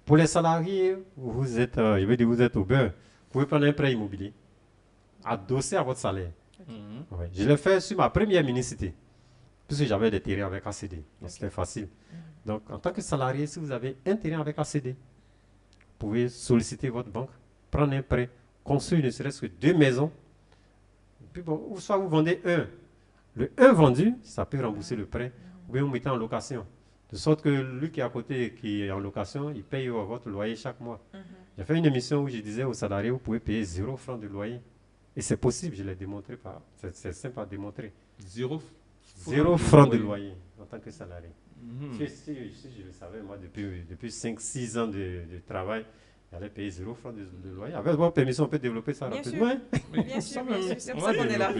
Pour les salariés, vous êtes, je veux dire, vous êtes au beurre. Vous pouvez prendre un prêt immobilier, adossé à votre salaire. Ouais. Je l'ai fait sur ma première mini-cité, puisque j'avais des terrains avec ACD. Donc c'était facile. Donc, en tant que salarié, si vous avez un terrain avec ACD, vous pouvez solliciter votre banque, prendre un prêt, construire ne serait-ce que 2 maisons. Puis bon, ou soit vous vendez un. Le 1 vendu, ça peut rembourser le prêt. Ou bien vous mettez en location. De sorte que lui qui est à côté, qui est en location, il paye votre loyer chaque mois. J'ai fait une émission où je disais aux salariés, vous pouvez payer 0 francs de loyer. Et c'est possible, je l'ai démontré. C'est simple à démontrer. 0 francs de loyer en tant que salarié. Si je le savais, moi, depuis 5-6 ans de travail, j'allais payer 0 francs de loyer. Avec votre permission, on peut développer ça rapidement. Bien sûr, c'est pour ça qu'on est là.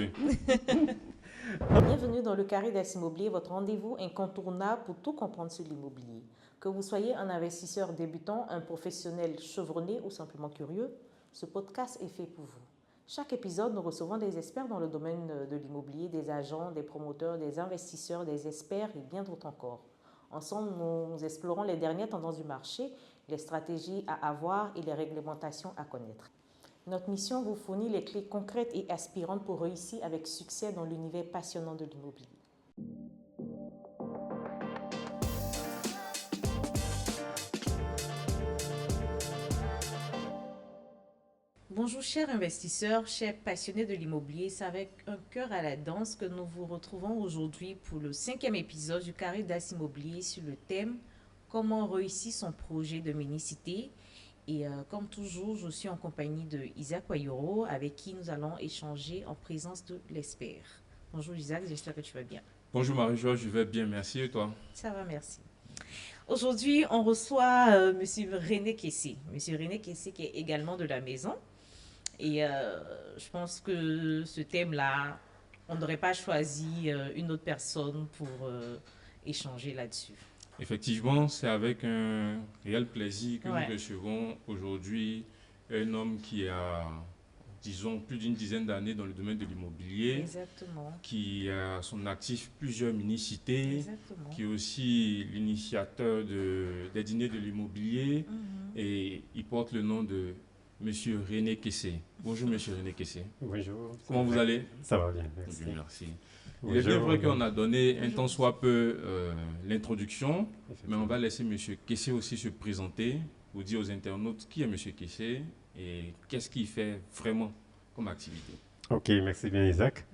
Bienvenue dans le Carré d'As Immobilier, votre rendez-vous incontournable pour tout comprendre sur l'immobilier. Que vous soyez un investisseur débutant, un professionnel chevronné ou simplement curieux, ce podcast est fait pour vous. Chaque épisode, nous recevons des experts dans le domaine de l'immobilier, des agents, des promoteurs, des investisseurs, des experts et bien d'autres encore. Ensemble, nous explorons les dernières tendances du marché, les stratégies à avoir et les réglementations à connaître. Notre mission vous fournit les clés concrètes et aspirantes pour réussir avec succès dans l'univers passionnant de l'immobilier. Bonjour chers investisseurs, chers passionnés de l'immobilier, c'est avec un cœur à la danse que nous vous retrouvons aujourd'hui pour le 5e épisode du Carré d'As Immobilier sur le thème « Comment réussir son projet de mini-cité ?» Et comme toujours, je suis en compagnie de Isaac Wayoro, avec qui nous allons échanger en présence de l'expert. Bonjour Isaac, j'espère que tu vas bien. Bonjour Marie-Jo, je vais bien, merci et toi? Ça va, merci. Aujourd'hui, on reçoit M. René Kessé. M. René Kessé qui est également de la maison. Et je pense que ce thème-là, on n'aurait pas choisi une autre personne pour échanger là-dessus. Effectivement, c'est avec un réel plaisir que nous recevons aujourd'hui un homme qui a, disons, plus d'une dizaine d'années dans le domaine de l'immobilier. Exactement. Qui a à son actif plusieurs mini-cités. Exactement. Qui est aussi l'initiateur des dîners de l'immobilier. Et il porte le nom de Monsieur René Kessé. Bonjour Monsieur René Kessé. Bonjour. Comment vous allez? Ça va bien, merci. Oui, merci. Il est bien vrai qu'on a donné un tant soit peu l'introduction, mais on va laisser M. Kessé aussi se présenter, vous dire aux internautes qui est M. Kessé et qu'est-ce qu'il fait vraiment comme activité. Ok, merci bien Isaac.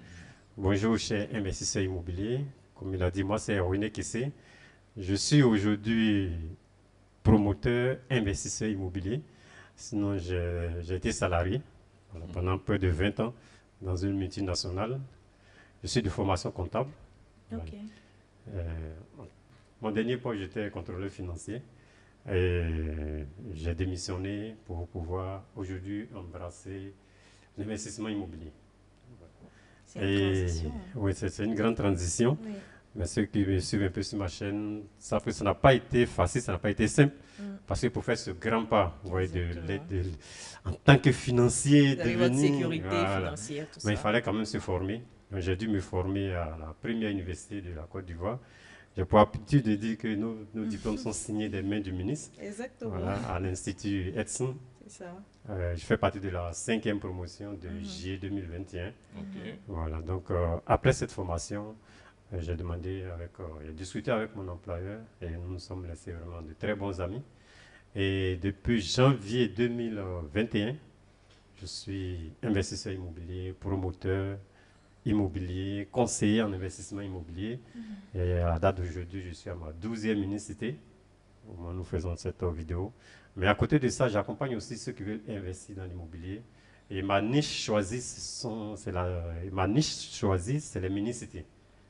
Bonjour chers investisseurs immobiliers. Comme il a dit, moi c'est René Kessé. Je suis aujourd'hui promoteur, investisseur immobilier. Sinon, j'ai été salarié pendant près de 20 ans dans une multinationale. Je suis de formation comptable. Ok. Mon dernier poste, j'étais contrôleur financier. Et j'ai démissionné pour pouvoir aujourd'hui embrasser l'investissement immobilier. C'est une transition. Oui, c'est une grande transition. Oui. Mais ceux qui me suivent un peu sur ma chaîne savent que ça n'a pas été facile, ça n'a pas été simple. Parce que pour faire ce grand pas, vous voyez, en tant que financier, vous avez votre sécurité financière, tout ça. Mais il fallait quand même se former. Donc, j'ai dû me former à la première université de la Côte d'Ivoire. J'ai pour habitude de dire que nos diplômes sont signés des mains du ministre. Exactement. Voilà, à l'Institut Edson. C'est ça. Je fais partie de la 5e promotion de juillet 2021. Okay. Voilà, donc après cette formation, j'ai discuté avec mon employeur et nous nous sommes laissés vraiment de très bons amis. Et depuis janvier 2021, je suis investisseur immobilier, promoteur immobilier, conseiller en investissement immobilier. Et à la date d'aujourd'hui, je suis à ma 12e mini-cité au moment où nous faisons cette vidéo. Mais à côté de ça, j'accompagne aussi ceux qui veulent investir dans l'immobilier. Et ma niche choisie, c'est les mini-cités.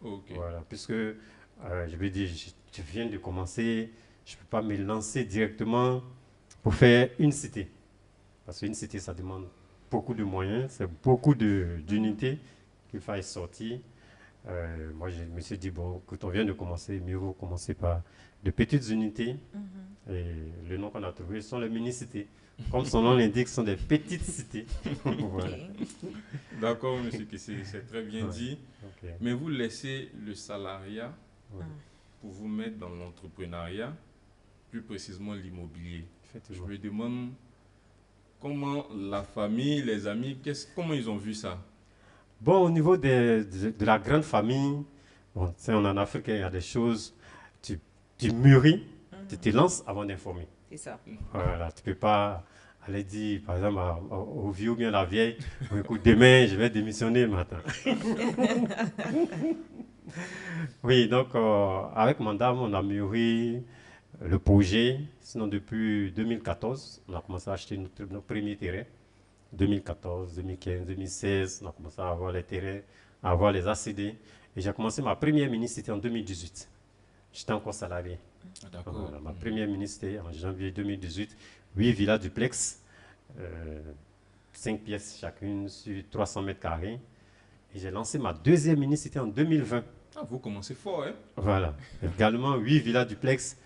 Okay. Voilà, puisque je veux dire, je viens de commencer, je ne peux pas me lancer directement pour faire une cité. Parce qu'une cité, ça demande beaucoup de moyens, c'est beaucoup d'unités qu'il faille sortir. Moi, je me suis dit, bon, quand on vient de commencer, mieux vaut commencer par de petites unités. Et le nom qu'on a trouvé sont les mini-cités. Comme son nom l'indique, ce sont des petites cités. Voilà. D'accord, monsieur Kessé, c'est très bien dit. Okay. Mais vous laissez le salariat pour vous mettre dans l'entrepreneuriat. plus précisément l'immobilier. Je me demande comment la famille, les amis, comment ils ont vu ça? Bon, au niveau de la grande famille, bon, on en Afrique, il y a des choses, tu mûris, tu te lances avant d'informer. C'est ça. Voilà, tu ne peux pas aller dire, par exemple, au vieux ou bien à la vieille, écoute, demain, je vais démissionner le matin. Oui, donc, avec mon dame, on a mûri le projet. Sinon, depuis 2014, on a commencé à acheter nos premiers terrains. 2014, 2015, 2016, on a commencé à avoir les terrains, à avoir les ACD. Et j'ai commencé ma première ministre, c'était en 2018. J'étais encore salarié. D'accord. Voilà, ma première ministre, c'était en janvier 2018. 8 villas duplex, 5 pièces chacune sur 300 mètres carrés. Et j'ai lancé ma deuxième ministre, c'était en 2020. Ah, vous commencez fort, hein? Voilà. Également, 8 villas duplex.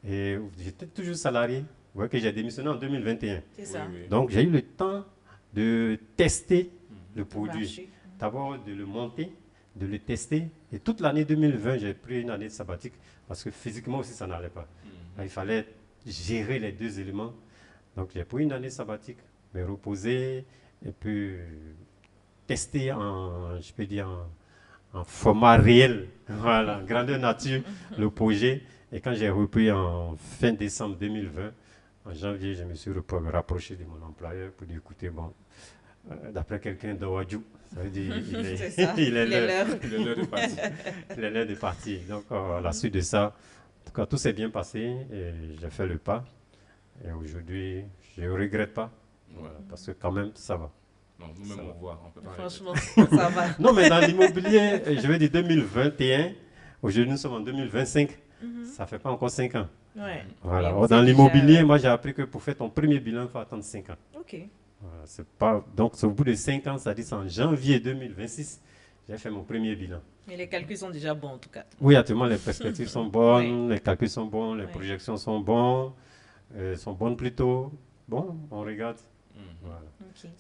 Et j'étais toujours salarié. Vous voyez que j'ai démissionné en 2021. C'est ça. Oui, oui. Donc, j'ai eu le temps de tester le produit. Marché. D'abord, de le monter, de le tester. Et toute l'année 2020, j'ai pris une année sabbatique parce que physiquement aussi, ça n'allait pas. Il fallait gérer les deux éléments. Donc, j'ai pris une année sabbatique, me reposer et puis tester je peux dire, en format réel, voilà, grandeur nature, le projet. Et quand j'ai repris en fin décembre 2020, en janvier, je me suis rapproché de mon employeur pour dire, écoutez, bon, d'après quelqu'un d'Owadjou, ça veut dire il est l'heure de partir. Il est l'heure de partir. Donc, à la suite de ça, en tout cas, tout s'est bien passé et j'ai fait le pas. Et aujourd'hui, je ne regrette pas, voilà, parce que quand même, ça va. Non, nous-mêmes, on voit. On peut pas Franchement, ça va. Non, mais dans l'immobilier, je vais dire 2021, aujourd'hui, nous sommes en 2025, ça ne fait pas encore 5 ans. Ouais. Voilà. Mais Dans vous êtes l'immobilier, déjà- moi, j'ai appris que pour faire ton premier bilan, il faut attendre 5 ans. Ok. Voilà, c'est pas, donc, c'est au bout de 5 ans, ça dit c'est en janvier 2026, j'ai fait mon premier bilan. Mais les calculs sont déjà bons en tout cas. Oui, actuellement, les perspectives sont bonnes, Oui. les calculs sont bons, les Oui. projections sont bonnes plutôt. Bon, on regarde. Voilà. Ok.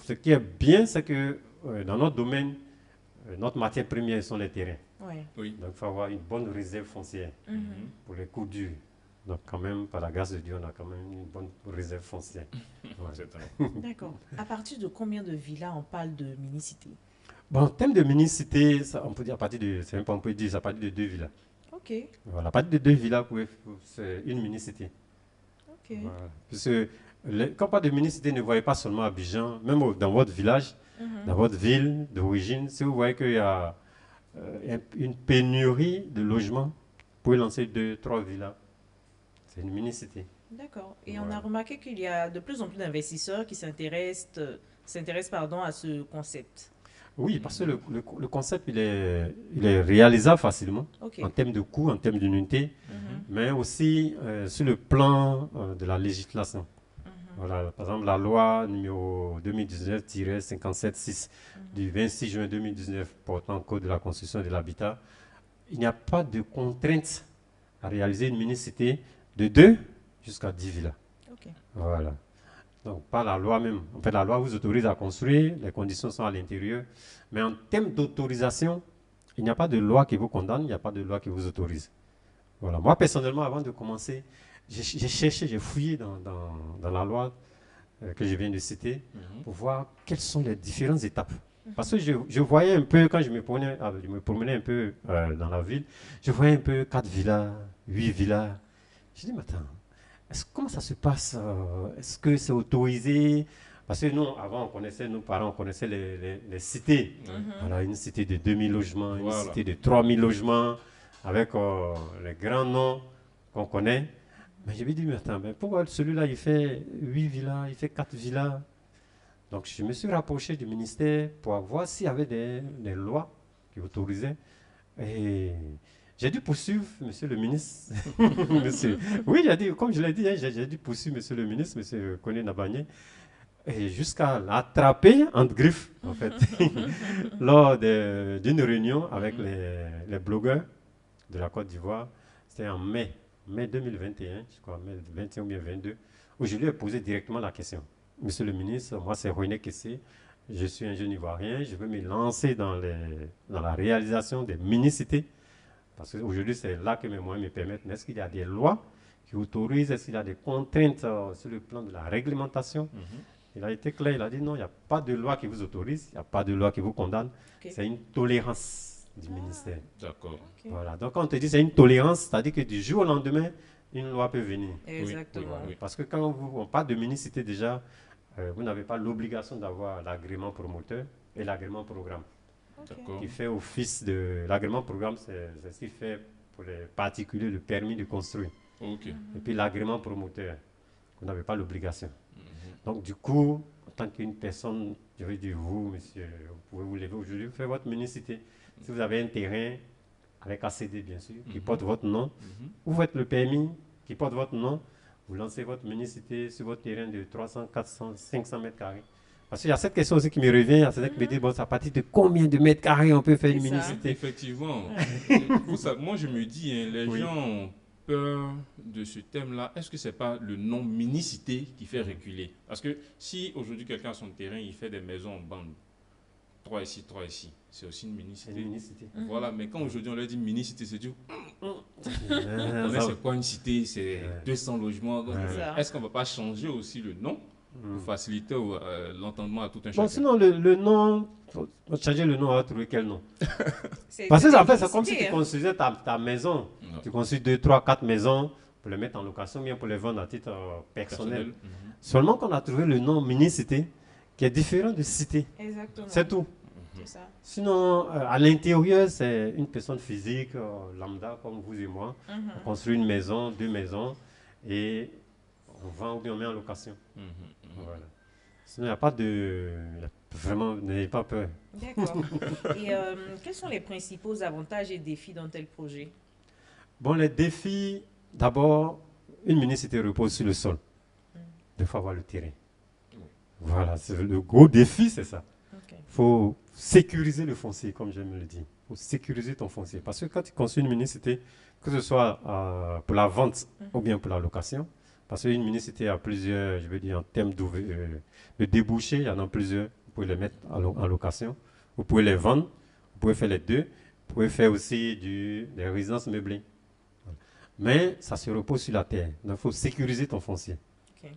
Ce qui est bien, c'est que dans notre domaine, notre matière première sont les terrains. Ouais. Oui. Donc, il faut avoir une bonne réserve foncière pour les coups durs. Donc, quand même, par la grâce de Dieu, on a quand même une bonne réserve foncière. Voilà. C'est un- D'accord. À partir de combien de villas on parle de minicité? Bon, en termes de minicité, on peut dire à partir de, c'est même pas on peut dire, c'est à partir de 2 villas. Ok. Voilà, à partir de 2 villas, c'est une minicité. Ok. Voilà. Parce que quand on parle de minicité, ne voyez pas seulement Abidjan, même dans votre village, dans votre ville d'origine, si vous voyez qu'il y a une pénurie de logements, vous pouvez lancer 2, 3 villas. C'est une minicité. D'accord. Et on Voilà. a remarqué qu'il y a de plus en plus d'investisseurs qui s'intéressent à ce concept. Oui, parce que le concept, il est réalisable facilement, Ok. en termes de coût, en termes d'unité, mais aussi sur le plan de la législation. Voilà, par exemple, la loi numéro 2019-57-6 du 26 juin 2019 portant code de la construction et de l'habitat, il n'y a pas de contrainte à réaliser une minicité de 2 jusqu'à 10 villas. Ok. Voilà. Donc, pas la loi même. En fait, la loi vous autorise à construire, les conditions sont à l'intérieur. Mais en termes d'autorisation, il n'y a pas de loi qui vous condamne, il n'y a pas de loi qui vous autorise. Voilà. Moi, personnellement, avant de commencer, j'ai cherché, j'ai fouillé dans la loi que je viens de citer pour voir quelles sont les différentes étapes. Parce que je voyais un peu, quand je me promenais un peu dans la ville, je voyais un peu 4 villas, 8 villas. Je dis, mais attends, comment ça se passe? Est-ce que c'est autorisé? Parce que nous, avant, nos parents, on connaissait les cités. Voilà, une cité de 2000 logements, une Voilà. cité de 3000 logements, avec les grands noms qu'on connaît. Mais je me dis, mais attends, mais pourquoi celui-là, il fait 8 villas, il fait 4 villas? Donc, je me suis rapproché du ministère pour voir s'il y avait des lois qui autorisaient. Et j'ai dû poursuivre monsieur le ministre. Oui, j'ai dit, comme je l'ai dit, hein, j'ai dû poursuivre monsieur le ministre, monsieur Koné Nabagné, et jusqu'à l'attraper entre griffes, en fait, lors d'une réunion avec les blogueurs de la Côte d'Ivoire. C'était en mai 2021, je crois, mai 21 ou bien 22, où je lui ai posé directement la question. Monsieur le ministre, moi c'est René Kessé, je suis un jeune Ivoirien, je veux me lancer dans la réalisation des municités, parce qu'aujourd'hui c'est là que mes moyens me permettent. Mais est-ce qu'il y a des lois qui autorise, est-ce qu'il y a des contraintes sur le plan de la réglementation. Il a été clair, il a dit non, il n'y a pas de loi qui vous autorise, il n'y a pas de loi qui vous condamne. C'est une tolérance du ministère. D'accord. Voilà. Donc, quand on te dit c'est une tolérance, c'est-à-dire que du jour au lendemain, une loi peut venir. Exactement. Oui. Parce que quand on parle de minicité, déjà, vous n'avez pas l'obligation d'avoir l'agrément promoteur et l'agrément programme. Qui fait office de l'agrément programme, c'est ce qui fait pour les particuliers le permis de construire. Et puis l'agrément promoteur, vous n'avez pas l'obligation. Donc, du coup, en tant qu'une personne, je veux dire, vous, monsieur, vous pouvez vous lever aujourd'hui, vous faites votre minicité. Si vous avez un terrain avec ACD, bien sûr, qui porte votre nom, vous faites le permis qui porte votre nom, vous lancez votre minicité sur votre terrain de 300, 400, 500 mètres carrés. Parce qu'il y a cette question aussi qui me revient, il y a certains qui me disent, bon, c'est à partir de combien de mètres carrés on peut faire une minicité? Effectivement. Moi, je me dis, les gens ont peur de ce thème-là. Est-ce que ce n'est pas le nom minicité qui fait reculer? Parce que si aujourd'hui quelqu'un a son terrain, il fait des maisons en bande, 3 ici, 3 ici, c'est aussi une minicité. Voilà, mais quand aujourd'hui on leur dit minicité, c'est du... c'est quoi une cité? C'est 200 logements. Est-ce qu'on ne va pas changer aussi le nom pour faciliter l'entendement à tout un chacun? Bon, sinon, le nom, changer le nom, on va trouver quel nom? Parce que en fait, c'est comme si tu construisais ta maison. Tu construis 2, 3, 4 maisons pour les mettre en location, bien pour les vendre à titre personnel. Seulement qu'on a trouvé le nom minicité qui est différent de cité. Exactement. C'est tout. C'est ça. Sinon, à l'intérieur, c'est une personne physique, lambda, comme vous et moi. On construit une maison, 2 maisons, et on vend ou bien on met en location. Voilà. Sinon, il n'y a pas de... Vraiment, n'ayez pas peur. D'accord. Et quels sont les principaux avantages et défis dans tel projet? Bon, les défis, d'abord, une minicité repose sur le sol. Il faut avoir le terrain. Voilà, le gros défi, c'est ça. Il faut sécuriser le foncier, comme j'aime le dire. Il faut sécuriser ton foncier. Parce que quand tu construis une minicité, que ce soit pour la vente ou bien pour la location, parce qu'une minicité a plusieurs, je veux dire, en termes de débouchés, il y en a plusieurs. Vous pouvez les mettre en location, vous pouvez les vendre, vous pouvez faire les deux. Vous pouvez faire aussi des résidences meublées. Mais ça se repose sur la terre. Donc, il faut sécuriser ton foncier.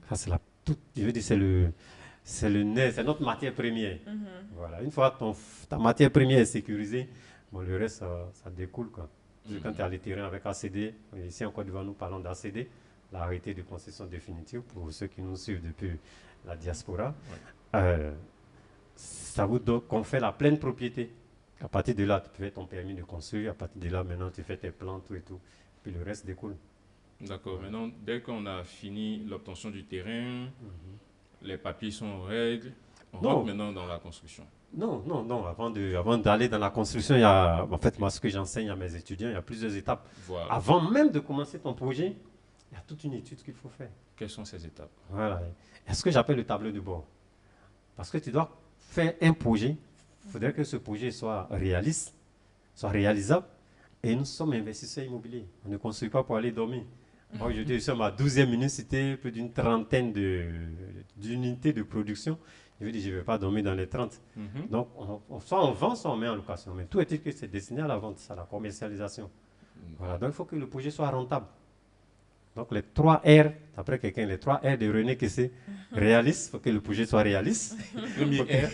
Ça, c'est je veux dire, c'est le nerf, c'est notre matière première. Voilà. Une fois ta matière première est sécurisée, bon, le reste, ça découle, quoi. Quand tu as les terrains avec ACD, ici en Côte d'Ivoire, nous parlons d'ACD, l'arrêté de concession définitive, pour ceux qui nous suivent depuis la diaspora. Ça vous confère la pleine propriété. À partir de là, tu fais ton permis de construire. À partir de là, maintenant, tu fais tes plans, tout et tout. Puis le reste découle. D'accord. Maintenant, dès qu'on a fini l'obtention du terrain, les papiers sont en règle, on rentre maintenant dans la construction. Non. Avant d'aller dans la construction, il y a, en fait, moi, ce que j'enseigne à mes étudiants, il y a plusieurs étapes. Voilà. Avant même de commencer ton projet, il y a toute une étude qu'il faut faire. Quelles sont ces étapes? Voilà. C'est ce que j'appelle le tableau de bord. Parce que tu dois faire un projet. Il faudrait que ce projet soit réaliste, soit réalisable. Et nous sommes investisseurs immobiliers. On ne construit pas pour aller dormir. Aujourd'hui, nous sommes à 12e minicité, plus d'une trentaine d'unités de production. Je veux dire, je ne vais pas dormir dans les 30. Donc, soit on vend, soit on met en location. Mais tout est que c'est destiné à la vente, à la commercialisation. Voilà. Donc, il faut que le projet soit rentable. Donc, les 3 R, d'après quelqu'un, les 3 R de René Kessé, réaliste, il faut que le projet soit réaliste. Premier R.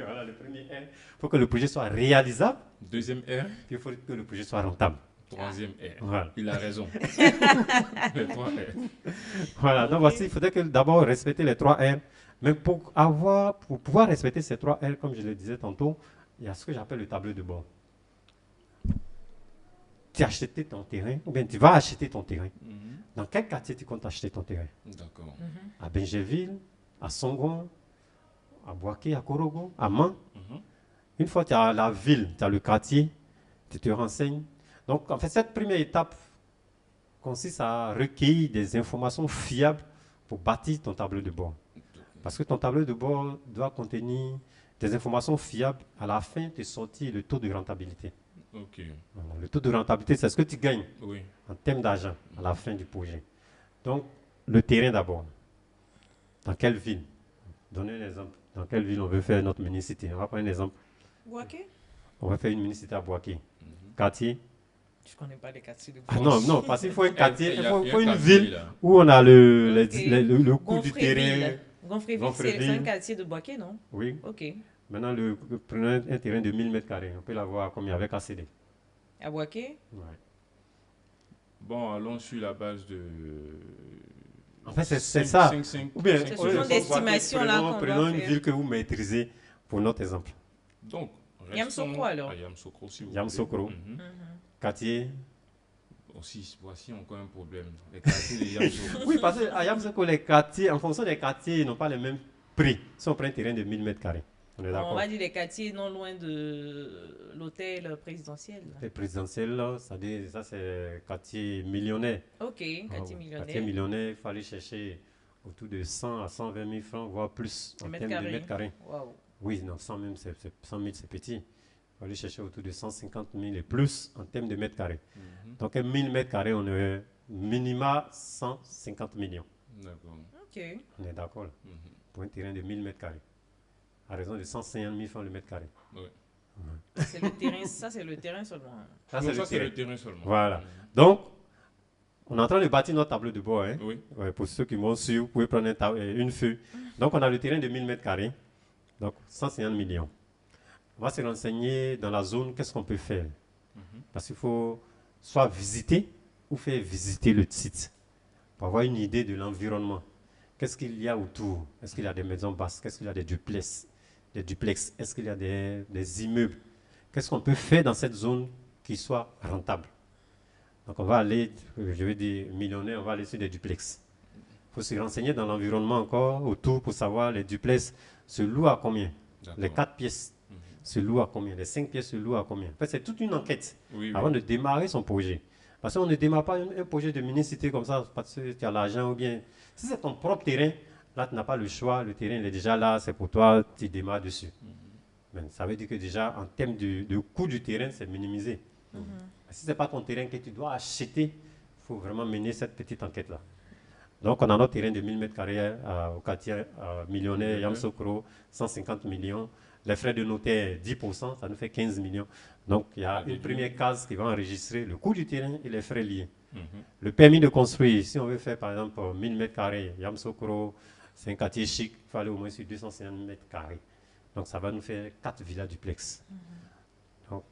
Voilà, le premier R. Il faut que le projet soit réalisable. Deuxième R. Puis il faut que le projet soit rentable. Troisième R. Voilà. Il a raison. Les 3 R. Voilà, donc voici, il faudrait que d'abord respecter les 3 R. Mais pour pouvoir respecter ces 3 R, comme je le disais tantôt, il y a ce que j'appelle le tableau de bord. Tu as acheté ton terrain, ou bien tu vas acheter ton terrain. Dans quel quartier tu comptes acheter ton terrain? D'accord. À Benjerville, à Songon, à Boaké, à Korogo, à Man. Une fois que tu as la ville, tu as le quartier, tu te renseignes. Donc, en fait, cette première étape consiste à recueillir des informations fiables pour bâtir ton tableau de bord. Parce que ton tableau de bord doit contenir des informations fiables à la fin de sortir le taux de rentabilité. Voilà, le taux de rentabilité, c'est ce que tu gagnes en termes d'argent à la fin du projet. Donc, le terrain d'abord. Dans quelle ville? Donnez un exemple. Dans quelle ville on veut faire notre minicité? On va prendre un exemple. Boaké? On va faire une minicité à Boaké. Quartier? Je ne connais pas les quartiers de Ah Boaké. non, parce qu'il faut un quartier, Il il y a faut une quartier, ville là. où on a Ok. le coût du terrain. Gonfréville, c'est un quartier de Boaké, non? Oui. Ok. Maintenant, prenons un terrain de 1000 m². On peut l'avoir combien avec ACD? À Boaké? Ouais. Bon, allons sur la base de... En fait, c'est ça. Ou bien, C'est ce genre d'estimation là qu'on prenons doit une faire. ville que vous maîtrisez pour notre exemple. Donc, Yamsoukro, alors. à Yamsoukro, si vous Yamsoukro. voulez. Mhm. Quartier. Aussi, voici encore un problème. Les quartiers de Yamsoukro. Oui, parce qu'à Yamsoukro, les quartiers, en fonction des quartiers, ils n'ont pas les mêmes prix. Si on prend un terrain de 1000 m², on est On d'accord. va dire les quartiers non loin de l'hôtel présidentiel. là. Les présidentiels, là, ça c'est quartier millionnaire. Ok, quartier Quartier millionnaire. millionnaire, il fallait chercher autour de 100 à 120 000 francs, voire plus en Mètres termes de carrés. mètres carrés. Waouh. Oui, non, 100 même, 100 000 c'est petit. Il fallait chercher autour de 150 000 et plus en termes de mètres carrés. Donc, un 1000 mètres carrés, on est minima 150 millions. D'accord. Ok. On est d'accord là, Mhm. pour un terrain de 1000 mètres carrés. À raison de 150 000 francs le mètre carré. Oui. C'est le terrain, ça c'est le terrain seulement. Ça, Donc, c'est ça, le c'est terrain. le terrain seulement. Voilà. Donc, on est en train de bâtir notre tableau de bord. Hein. Oui. Ouais, pour ceux qui m'ont su, vous pouvez prendre une feuille. Donc, on a le terrain de 1000 mètres carrés. Donc, 150 millions. On va se renseigner dans la zone, qu'est-ce qu'on peut faire. Parce qu'il faut soit visiter ou faire visiter le site pour avoir une idée de l'environnement. Qu'est-ce qu'il y a autour? Est-ce qu'il y a des maisons basses? Qu'est-ce qu'il y a des duplex? Est-ce qu'il y a des immeubles? Qu'est-ce qu'on peut faire dans cette zone qui soit rentable? Donc on va aller, je vais dire millionnaire, on va aller sur des duplex. Il faut se renseigner dans l'environnement encore autour pour savoir les duplex se louent à combien? Les 4 pièces se louent à combien? Les 5 pièces se louent à combien? En fait, c'est toute une enquête avant de démarrer son projet. Parce qu'on ne démarre pas un projet de mini-cité comme ça parce que tu as l'argent ou bien... Si c'est ton propre terrain, là tu n'as pas le choix, le terrain il est déjà là, c'est pour toi, tu démarres dessus. Mais ça veut dire que déjà en termes de coût du terrain, c'est minimisé. Si ce n'est pas ton terrain que tu dois acheter, il faut vraiment mener cette petite enquête-là. Donc on a notre terrain de 1000 m² au quartier millionnaire, Yamsoukro, 150 millions. Les frais de notaire, 10%, ça nous fait 15 millions. Donc il y a une première case qui va enregistrer le coût du terrain et les frais liés. Le permis de construire, si on veut faire par exemple 1000 m², Yamsoukro, c'est un quartier chic, il faut aller au moins sur 250 m². Donc ça va nous faire 4 villas duplex. Donc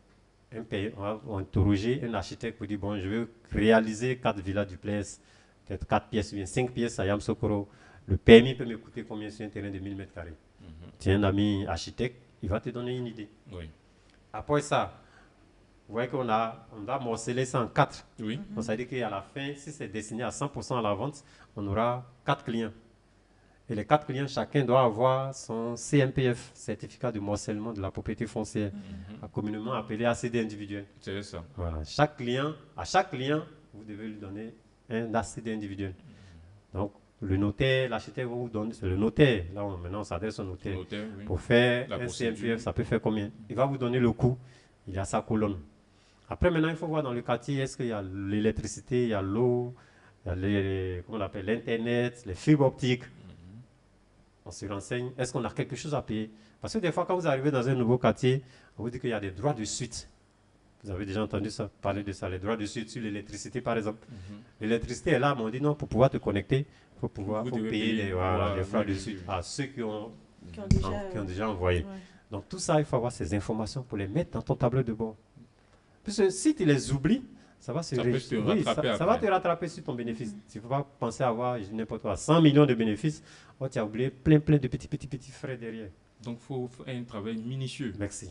on va interroger un architecte pour dire, bon, je veux réaliser 4 villas duplex, peut-être 4 pièces ou bien 5 pièces à Yamsoukro. Le permis peut me coûter combien sur un terrain de 1000 m²? Tu as un ami architecte, il va te donner une idée. Oui. Après ça, vous voyez qu'on va morceler ça en 4. Oui. Donc ça veut dire qu'à la fin, si c'est destiné à 100% à la vente, on aura 4 clients. Et les 4 clients, chacun doit avoir son CMPF, certificat de morcellement de la propriété foncière, communément appelé ACD individuel. C'est ça. Voilà. À chaque client, vous devez lui donner un ACD individuel. Donc, le notaire, l'architecte va vous donner, c'est le notaire, là maintenant on s'adresse au notaire. Oui. Pour faire La un procédure. CMPF, ça peut faire combien? Il va vous donner le coût, il y a sa colonne. Après maintenant, il faut voir dans le quartier, est-ce qu'il y a l'électricité, il y a l'eau, il y a comment on appelle, l'internet, les fibres optiques. On se renseigne, est-ce qu'on a quelque chose à payer? Parce que des fois, quand vous arrivez dans un nouveau quartier, on vous dit qu'il y a des droits de suite. Vous avez déjà entendu ça, parler de ça, les droits de suite sur l'électricité par exemple. L'électricité est là, mais on dit non, pour pouvoir te connecter, il faut devez payer les frais de oui, suite oui. à ceux qui ont Qui ont envoyé. Ouais. Donc tout ça, il faut avoir ces informations pour les mettre dans ton tableau de bord. Parce que si tu les oublies, ça va Ça peut te rattraper ça va après. te rattraper sur ton bénéfice. Il ne faut pas penser à avoir n'importe quoi, 100 millions de bénéfices, oh, tu as oublié plein de petits frais derrière. Donc, il faut faire un travail minutieux. Merci.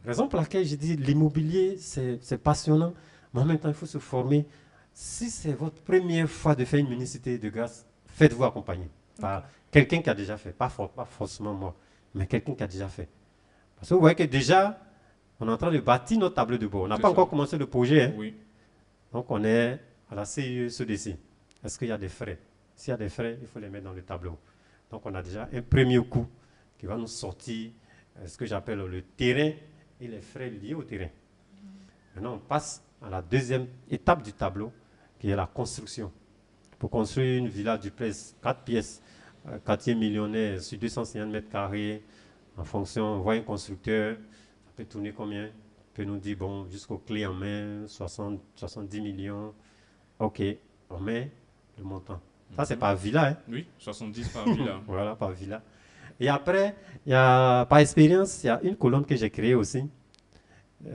Raison pour laquelle j'ai dit l'immobilier, c'est passionnant, mais en même temps, il faut se former. Si c'est votre première fois de faire une municipalité de grâce, faites-vous accompagner par quelqu'un qui a déjà fait, pas forcément moi, mais quelqu'un qui a déjà fait. Parce que vous voyez que déjà, on est en train de bâtir notre tableau de bord. On n'a pas encore commencé le projet. Hein. Oui. Donc, on est à la CIE-CDC. Est-ce qu'il y a des frais? S'il y a des frais, il faut les mettre dans le tableau. Donc, on a déjà un premier coût qui va nous sortir ce que j'appelle le terrain et les frais liés au terrain. Maintenant, on passe à la deuxième étape du tableau, qui est la construction. Pour construire une villa duplex, 4 pièces, quartier millionnaire sur 250 m², en fonction, on voit un constructeur, ça peut tourner combien? peut nous dire, bon, jusqu'au clé en main, 70 millions, ok, on met le montant. Ça, c'est par villa. Hein? Oui, 70 par villa. Voilà, par villa. Et après, par expérience, il y a une colonne que j'ai créée aussi.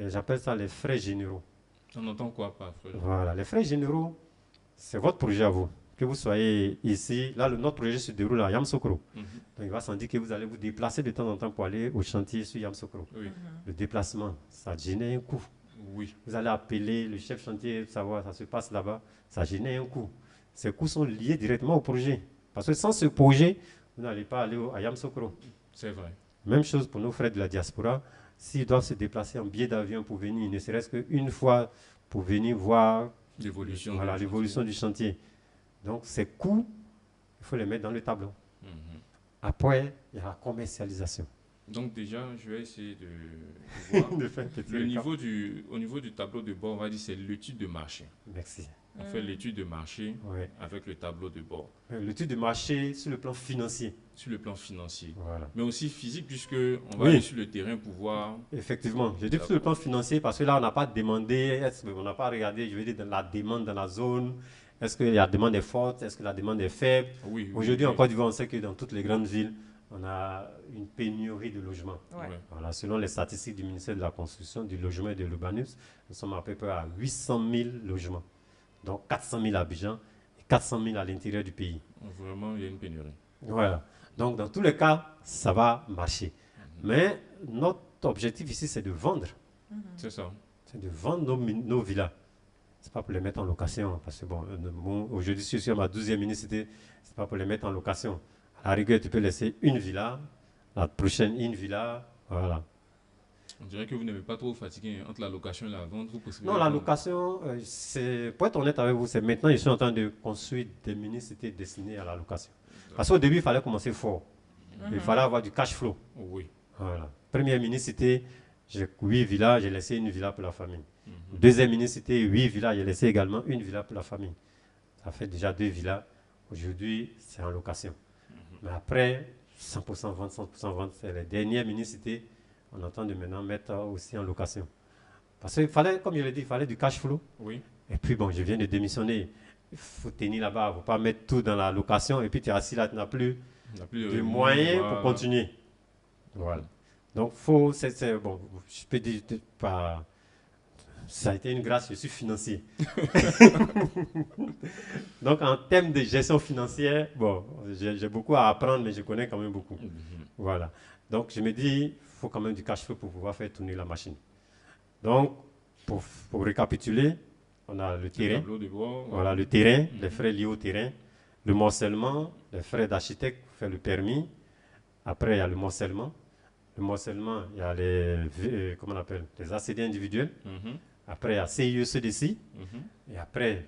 J'appelle ça les frais généraux. On entend quoi par frais généraux? Voilà, les frais généraux, c'est votre projet à vous. Que vous soyez ici, là, notre projet se déroule à Yamoussoukro. Donc, il va sans dire que vous allez vous déplacer de temps en temps pour aller au chantier sur Yamoussoukro. Oui. Le déplacement, ça génère un coût. Oui. Vous allez appeler le chef chantier, savoir, ça se passe là-bas, ça génère un coût. Ces coûts sont liés directement au projet. Parce que sans ce projet, vous n'allez pas aller à Yamoussoukro. C'est vrai. Même chose pour nos frères de la diaspora. S'ils doivent se déplacer en billet d'avion pour venir, ne serait-ce qu'une fois pour venir voir l'évolution du chantier. Donc, ces coûts, il faut les mettre dans le tableau. Après, il y a la commercialisation. Donc, déjà, je vais essayer de voir. Au niveau du tableau de bord, on va dire c'est l'étude de marché. Merci. On fait l'étude de marché avec le tableau de bord. L'étude de marché sur le plan financier. Sur le plan financier. Voilà. Mais aussi physique, puisqu'on va aller sur le terrain pour voir. Effectivement. Je dis sur le plan financier parce que là, on n'a pas demandé, on n'a pas regardé, je veux dire, dans la demande dans la zone. Est-ce que la demande est forte? Est-ce que la demande est faible? Aujourd'hui, en Côte d'Ivoire, on sait que dans toutes les grandes villes, on a une pénurie de logements. Voilà, selon les statistiques du ministère de la Construction, du Logement et de l'Urbanisme, nous sommes à peu près à 800 000 logements. Donc 400 000 à Abidjan et 400 000 à l'intérieur du pays. Vraiment, il y a une pénurie. Voilà. Donc dans tous les cas, ça va marcher. Mais notre objectif ici, c'est de vendre. C'est ça. C'est de vendre nos villas. Ce n'est pas pour les mettre en location. Parce que aujourd'hui, je suis à ma 12e unicité, ce n'est pas pour les mettre en location. À la rigueur, tu peux laisser une villa, la prochaine une villa, voilà. On dirait que vous n'avez pas trop fatigué entre la location et la vente. Non, la location, pour être honnête avec vous, c'est maintenant que je suis en train de construire des municités destinées à la location. Parce qu'au début, il fallait commencer fort. Il fallait avoir du cash flow. Oui. Voilà. Première municité, j'ai 8 villas, j'ai laissé une villa pour la famille. Deuxième municité, 8 villas, j'ai laissé également une villa pour la famille. Ça fait déjà 2 villas. Aujourd'hui, c'est en location. Mais après, 100% vente, c'est les dernières municités. On entend de maintenant mettre aussi en location. Parce qu'il fallait, comme je l'ai dit, il fallait du cash flow. Oui. Et puis bon, je viens de démissionner. Il faut tenir là-bas, il ne faut pas mettre tout dans la location. Et puis tu es assis là, tu n'as plus de moyens pour continuer. Voilà. Donc, bon, je peux dire, ça a été une grâce, je suis financier. Donc, en termes de gestion financière, bon, j'ai beaucoup à apprendre, mais je connais quand même beaucoup. Voilà. Donc, je me dis, il faut quand même du cash flow pour pouvoir faire tourner la machine. Donc, pour récapituler, on a le terrain. Voilà, le terrain, les frais liés au terrain. Le morcellement, les frais d'architecte pour faire le permis. Après, il y a le morcellement. Le morcellement, il y a les ACD individuels. Après, il y a CIE, CDC. Et après,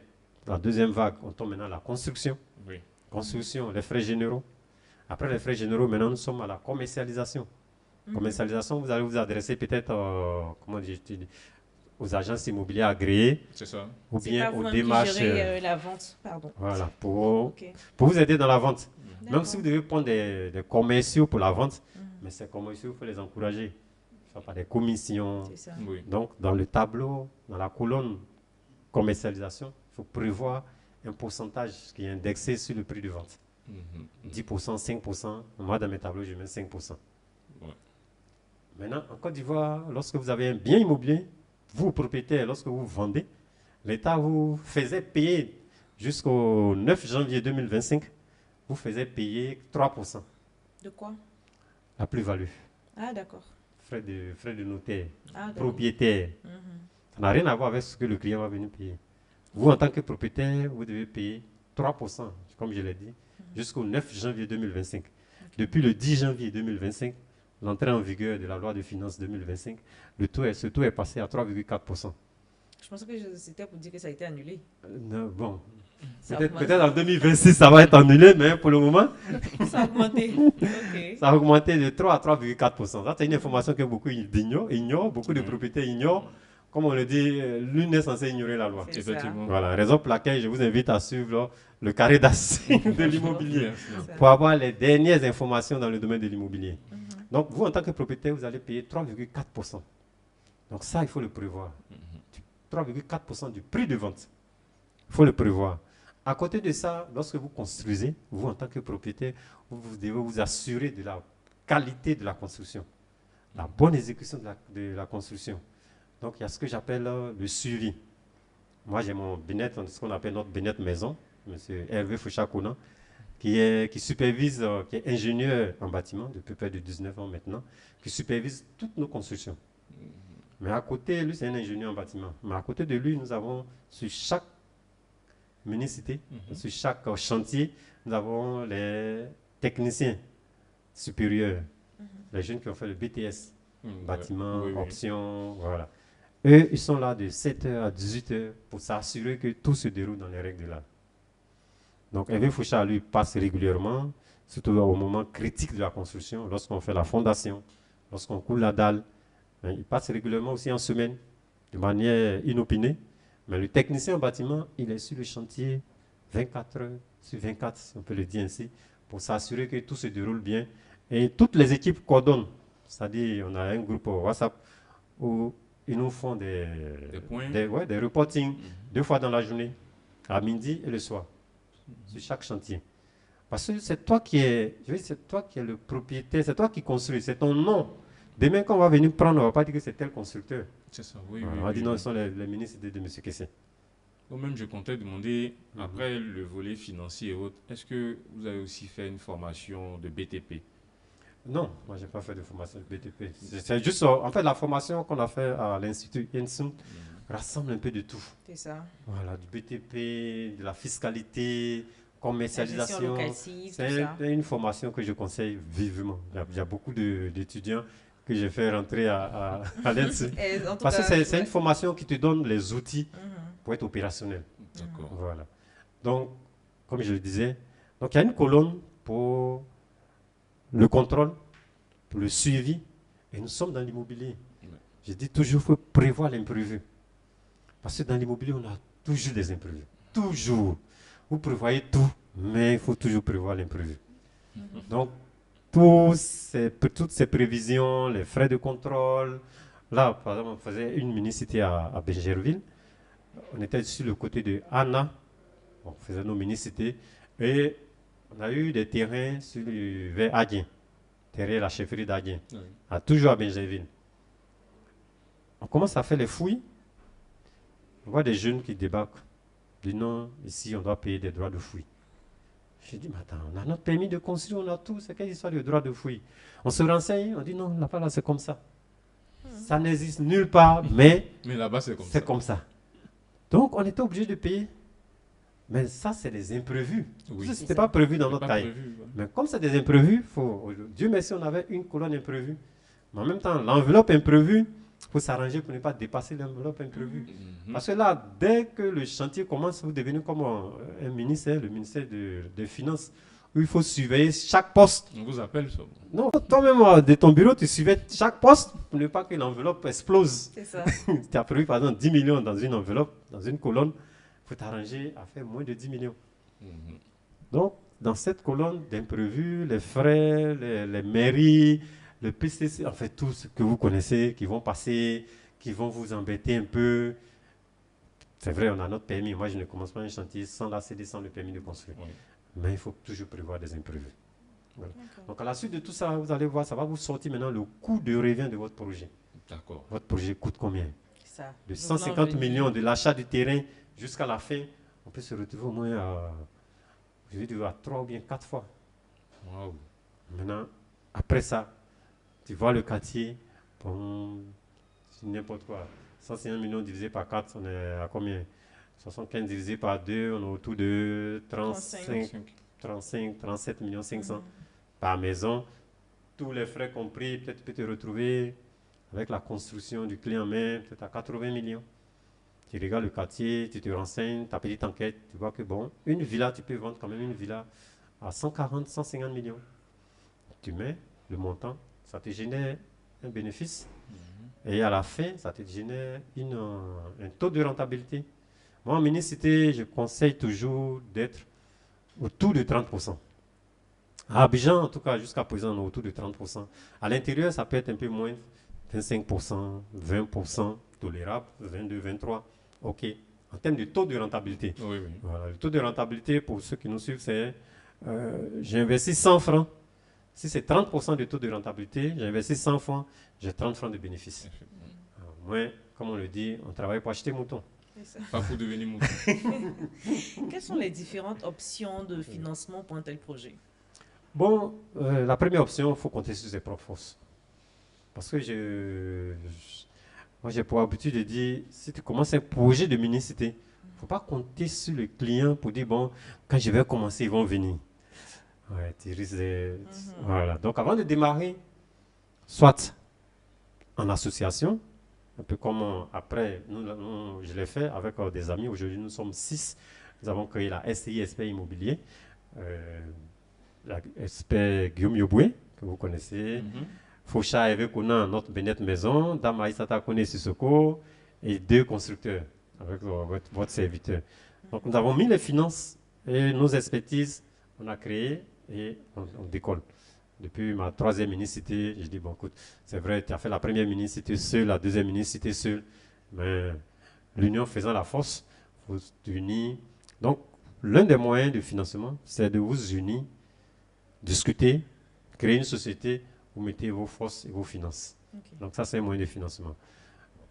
la deuxième vague, on tombe maintenant à la construction. Oui. Construction, les frais généraux. Après les frais généraux, maintenant, nous sommes à la commercialisation. Commercialisation, vous allez vous adresser peut-être aux agences immobilières agréées. C'est ça. Ou bien aux démarches. La vente, pardon. Voilà, pour vous aider dans la vente. Même si vous devez prendre des commerciaux pour la vente, mais ces commerciaux, il faut les encourager. Pas des commissions. C'est ça. Oui. Donc, dans le tableau, dans la colonne commercialisation, il faut prévoir un pourcentage qui est indexé sur le prix de vente. 10%, 5%. Moi, dans mes tableaux, je mets 5%. Ouais. Maintenant, en Côte d'Ivoire, lorsque vous avez un bien immobilier, vous, propriétaire, lorsque vous vendez, l'État vous faisait payer jusqu'au 9 janvier 2025, vous faisait payer 3%. De quoi? La plus-value. Ah, d'accord. Frais de notaire, Ah, propriétaire. Ça n'a rien à voir avec ce que le client va venir payer. Vous, en tant que propriétaire, vous devez payer 3%, comme je l'ai dit, jusqu'au 9 janvier 2025. Depuis le 10 janvier 2025, l'entrée en vigueur de la loi de finances 2025, ce taux est passé à 3,4%. Je pensais que c'était pour dire que ça a été annulé. Bon, peut-être en 2026, ça va être annulé, mais pour le moment, ça a augmenté. Okay. Ça a augmenté de 3 à 3,4%. Ça, c'est une information que beaucoup ignorent, beaucoup de propriétaires ignorent. Comme on le dit, l'une est censée ignorer la loi. Effectivement. Voilà, raison pour laquelle je vous invite à suivre le carré d'acier de l'immobilier pour avoir les dernières informations dans le domaine de l'immobilier. Donc, vous, en tant que propriétaire, vous allez payer 3,4%. Donc ça, il faut le prévoir. 3,4% du prix de vente. Il faut le prévoir. À côté de ça, lorsque vous construisez, vous en tant que propriétaire, vous devez vous assurer de la qualité de la construction, la bonne exécution de la construction. Donc il y a ce que j'appelle le suivi. Moi j'ai mon Binet, ce qu'on appelle notre Binet maison, M. Hervé Fouchakounan, qui supervise, qui est ingénieur en bâtiment depuis près de 19 ans maintenant, qui supervise toutes nos constructions. Mais à côté, lui c'est un ingénieur en bâtiment, mais à côté de lui, nous avons sur chaque municipalité, sur chaque chantier, nous avons les techniciens supérieurs, les jeunes qui ont fait le BTS, bâtiment, option, voilà. Eux, ils sont là de 7h à 18h pour s'assurer que tout se déroule dans les règles de l'art. Donc, Hervé Foucha, lui, passe régulièrement, surtout au moment critique de la construction, lorsqu'on fait la fondation, lorsqu'on coule la dalle. Il passe régulièrement aussi en semaine, de manière inopinée. Mais le technicien en bâtiment, il est sur le chantier 24 heures sur 24, si on peut le dire ainsi, pour s'assurer que tout se déroule bien. Et toutes les équipes coordonnent. C'est-à-dire, on a un groupe WhatsApp où ils nous font des reportings 2 fois dans la journée, à midi et le soir, sur chaque chantier. Parce que c'est toi qui es le propriétaire, c'est toi qui construis, c'est ton nom. Demain, quand on va venir prendre, on ne va pas dire que c'est tel constructeur. C'est ça, oui. On va dire non, ce sont les ministres de M. Kessé. Moi-même, je comptais demander, après le volet financier et autres, est-ce que vous avez aussi fait une formation de BTP? Non, moi, je n'ai pas fait de formation de BTP. C'est juste, en fait, la formation qu'on a fait à l'Institut INSUM rassemble un peu de tout. C'est ça. Voilà, du BTP, de la fiscalité, commercialisation. C'est une formation que je conseille vivement. Il y a beaucoup d'étudiants que j'ai fait rentrer à l'INSUM. Parce que c'est une formation qui te donne les outils pour être opérationnel. D'accord. Voilà. Donc, comme je le disais, donc il y a une colonne pour le contrôle, pour le suivi, et nous sommes dans l'immobilier. Je dis toujours, il faut prévoir l'imprévu. Parce que dans l'immobilier, on a toujours des imprévus. Toujours. Vous prévoyez tout, mais il faut toujours prévoir l'imprévu. Donc, toutes ces prévisions, les frais de contrôle, là, par exemple, on faisait une mini-cité à Bégerville. On était sur le côté de Anna, on faisait nos mini-cités, et on a eu des terrains vers Aguin, derrière la chefferie d'Aguin, toujours à Bégerville. On commence à faire les fouilles, on voit des jeunes qui débarquent, disent non, ici on doit payer des droits de fouille. Je dis, mais attends, on a notre permis de construire, on a tout, c'est quelle histoire de droit de fouille? On se renseigne, on dit non, là-bas, là, c'est comme ça. Ça n'existe nulle part, mais là-bas, c'est comme ça. Donc, on était obligé de payer. Mais ça, c'est des imprévus. Ce n'était pas prévu dans notre taille. Mais comme c'est des imprévus, Dieu merci, on avait une colonne imprévue. Mais en même temps, l'enveloppe imprévue, il faut s'arranger pour ne pas dépasser l'enveloppe imprévue. Parce que là, dès que le chantier commence, vous devenez comme un ministère, le ministère des Finances, où il faut surveiller chaque poste. On vous appelle ça? Non, toi-même, de ton bureau, tu surveilles chaque poste pour ne pas que l'enveloppe explose. C'est ça. Tu as prévu, par exemple, 10 millions dans une enveloppe, dans une colonne. Il faut t'arranger à faire moins de 10 millions. Donc, dans cette colonne d'imprévus, les frais, les mairies, le PCC, en fait, tout ce que vous connaissez, qui vont passer, qui vont vous embêter un peu. C'est vrai, on a notre permis. Moi, je ne commence pas un chantier sans la CD, sans le permis de construire. Oui. Mais il faut toujours prévoir des imprévus. Voilà. Donc, à la suite de tout ça, vous allez voir, ça va vous sortir maintenant le coût de revient de votre projet. D'accord. Votre projet coûte combien? Ça. De 150 millions de l'achat du terrain jusqu'à la fin, on peut se retrouver au moins à 3 ou bien 4 fois. Wow. Maintenant, après ça, tu vois le quartier, bon, n'importe quoi. 150 millions divisé par 4, on est à combien? 75 divisé par 2, on est autour de 37 millions 500 par maison. Tous les frais compris, peut-être tu peux te retrouver avec la construction du clé en main, peut-être à 80 millions. Tu regardes le quartier, tu te renseignes, ta petite enquête, tu vois que bon, une villa, tu peux vendre quand même une villa à 140, 150 millions. Tu mets le montant, ça te génère un bénéfice. Et à la fin, ça te génère un taux de rentabilité. Moi, en mini-cité, je conseille toujours d'être autour de 30%. À Abidjan, en tout cas, jusqu'à présent, on est autour de 30%. À l'intérieur, ça peut être un peu moins. 25%, 20%, tolérable, 22, 23, ok. En termes de taux de rentabilité. Oui, oui. Voilà, le taux de rentabilité, pour ceux qui nous suivent, c'est j'ai investi 100 francs. Si c'est 30% de taux de rentabilité, j'ai investi 100 francs, j'ai 30 francs de bénéfice. Moi, comme on le dit, on travaille pour acheter mouton. Pas pour devenir mouton. Quelles sont les différentes options de financement pour un tel projet? Bon, la première option, il faut compter sur ses propres forces. Parce que moi, j'ai pour habitude de dire, si tu commences un projet de mini-cité, il ne faut pas compter sur le client pour dire, bon, quand je vais commencer, ils vont venir. Ouais, tu risques de... Voilà. Donc, avant de démarrer, soit en association, un peu comme après, je l'ai fait avec des amis. Aujourd'hui, nous sommes 6. Nous avons créé la SCI SP Immobilier. L'expert Guillaume Yoboué, que vous connaissez. Faucha Eve Kona, notre Bénette Maison. Dama Isata Kone Sissoko. Et 2 constructeurs avec votre serviteur. Donc, nous avons mis les finances et nos expertises. On a créé et on décolle. Depuis ma 3e mini-cité, je dis, bon, écoute, c'est vrai, tu as fait la première mini-cité seule, la 2e mini-cité seule, mais l'union faisant la force, vous unir. Donc, l'un des moyens de financement, c'est de vous unir, discuter, créer une société, vous mettez vos forces et vos finances. Okay. Donc, ça, c'est un moyen de financement.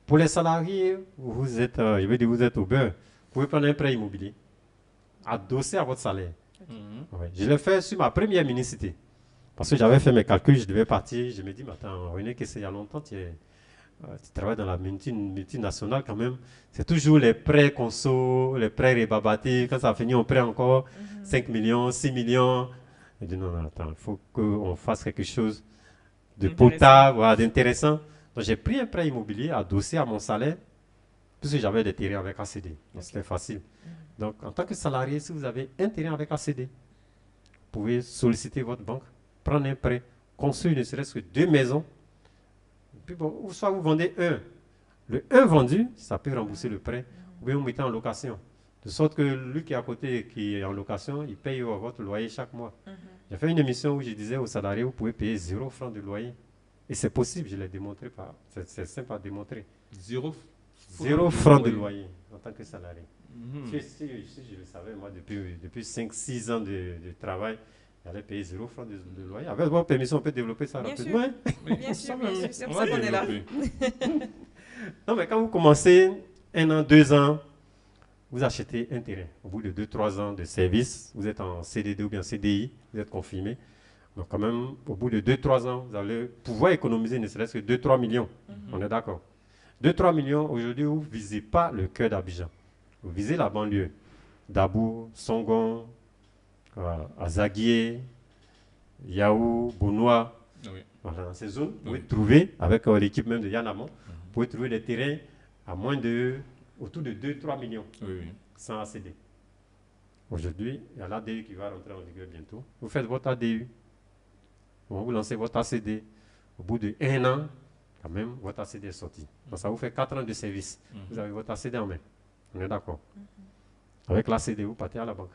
Pour les salariés, vous êtes au beurre, vous pouvez prendre un prêt immobilier, adossé à votre salaire. Ouais. Je l'ai fait sur ma première mini-cité. Parce que j'avais fait mes calculs, je devais partir. Je me dis, mais attends, René, qu'est-ce qu'il y a longtemps, tu travailles dans la multinationale quand même. C'est toujours les prêts conso, les prêts rébabatés. Quand ça finit, on prête encore 5 millions, 6 millions. Je dis, non, attends, il faut qu'on fasse quelque chose de potable, voilà, d'intéressant. Donc, j'ai pris un prêt immobilier adossé à mon salaire, puisque j'avais des terrains avec ACD. Donc, c'était facile. Donc, en tant que salarié, si vous avez un terrain avec ACD, vous pouvez solliciter votre banque, prendre un prêt, construire ne serait-ce que 2 maisons. Puis bon, ou soit vous vendez un. Le 1 vendu, ça peut rembourser le prêt. Ou bien vous mettez en location. De sorte que lui qui est à côté, qui est en location, il paye votre loyer chaque mois. J'ai fait une émission où je disais aux salariés, vous pouvez payer 0 francs de loyer. Et c'est possible, je l'ai démontré. C'est simple à démontrer. 0 francs de loyer en tant que salarié. Si je le savais, moi, depuis 5-6 ans de travail, j'allais payer 0 francs de loyer. Avec votre permission, on peut développer ça rapidement. Bien sûr, c'est pour ça qu'on est là. Non, mais quand vous commencez 1 an, 2 ans, vous achetez un terrain. Au bout de 2-3 ans de service, vous êtes en CDD ou bien CDI, vous êtes confirmé. Donc quand même, au bout de 2-3 ans, vous allez pouvoir économiser ne serait-ce que 2-3 millions. On est d'accord. 2-3 millions, aujourd'hui, vous ne visez pas le cœur d'Abidjan. Vous visez la banlieue. Dabou, Songon, Azaguié, Yaou, Bounois. Oui. Voilà, dans ces zones, vous pouvez trouver, avec l'équipe même de Yanamon, vous pouvez trouver des terrains à autour de 2-3 millions, sans ACD. Aujourd'hui, il y a l'ADU qui va rentrer en vigueur bientôt. Vous faites votre ADU. Vous lancez votre ACD. Au bout de 1 an, quand même, votre ACD est sorti. Donc, ça vous fait 4 ans de service. Vous avez votre ACD en main. On est d'accord. Avec l'ACD, vous partez à la banque.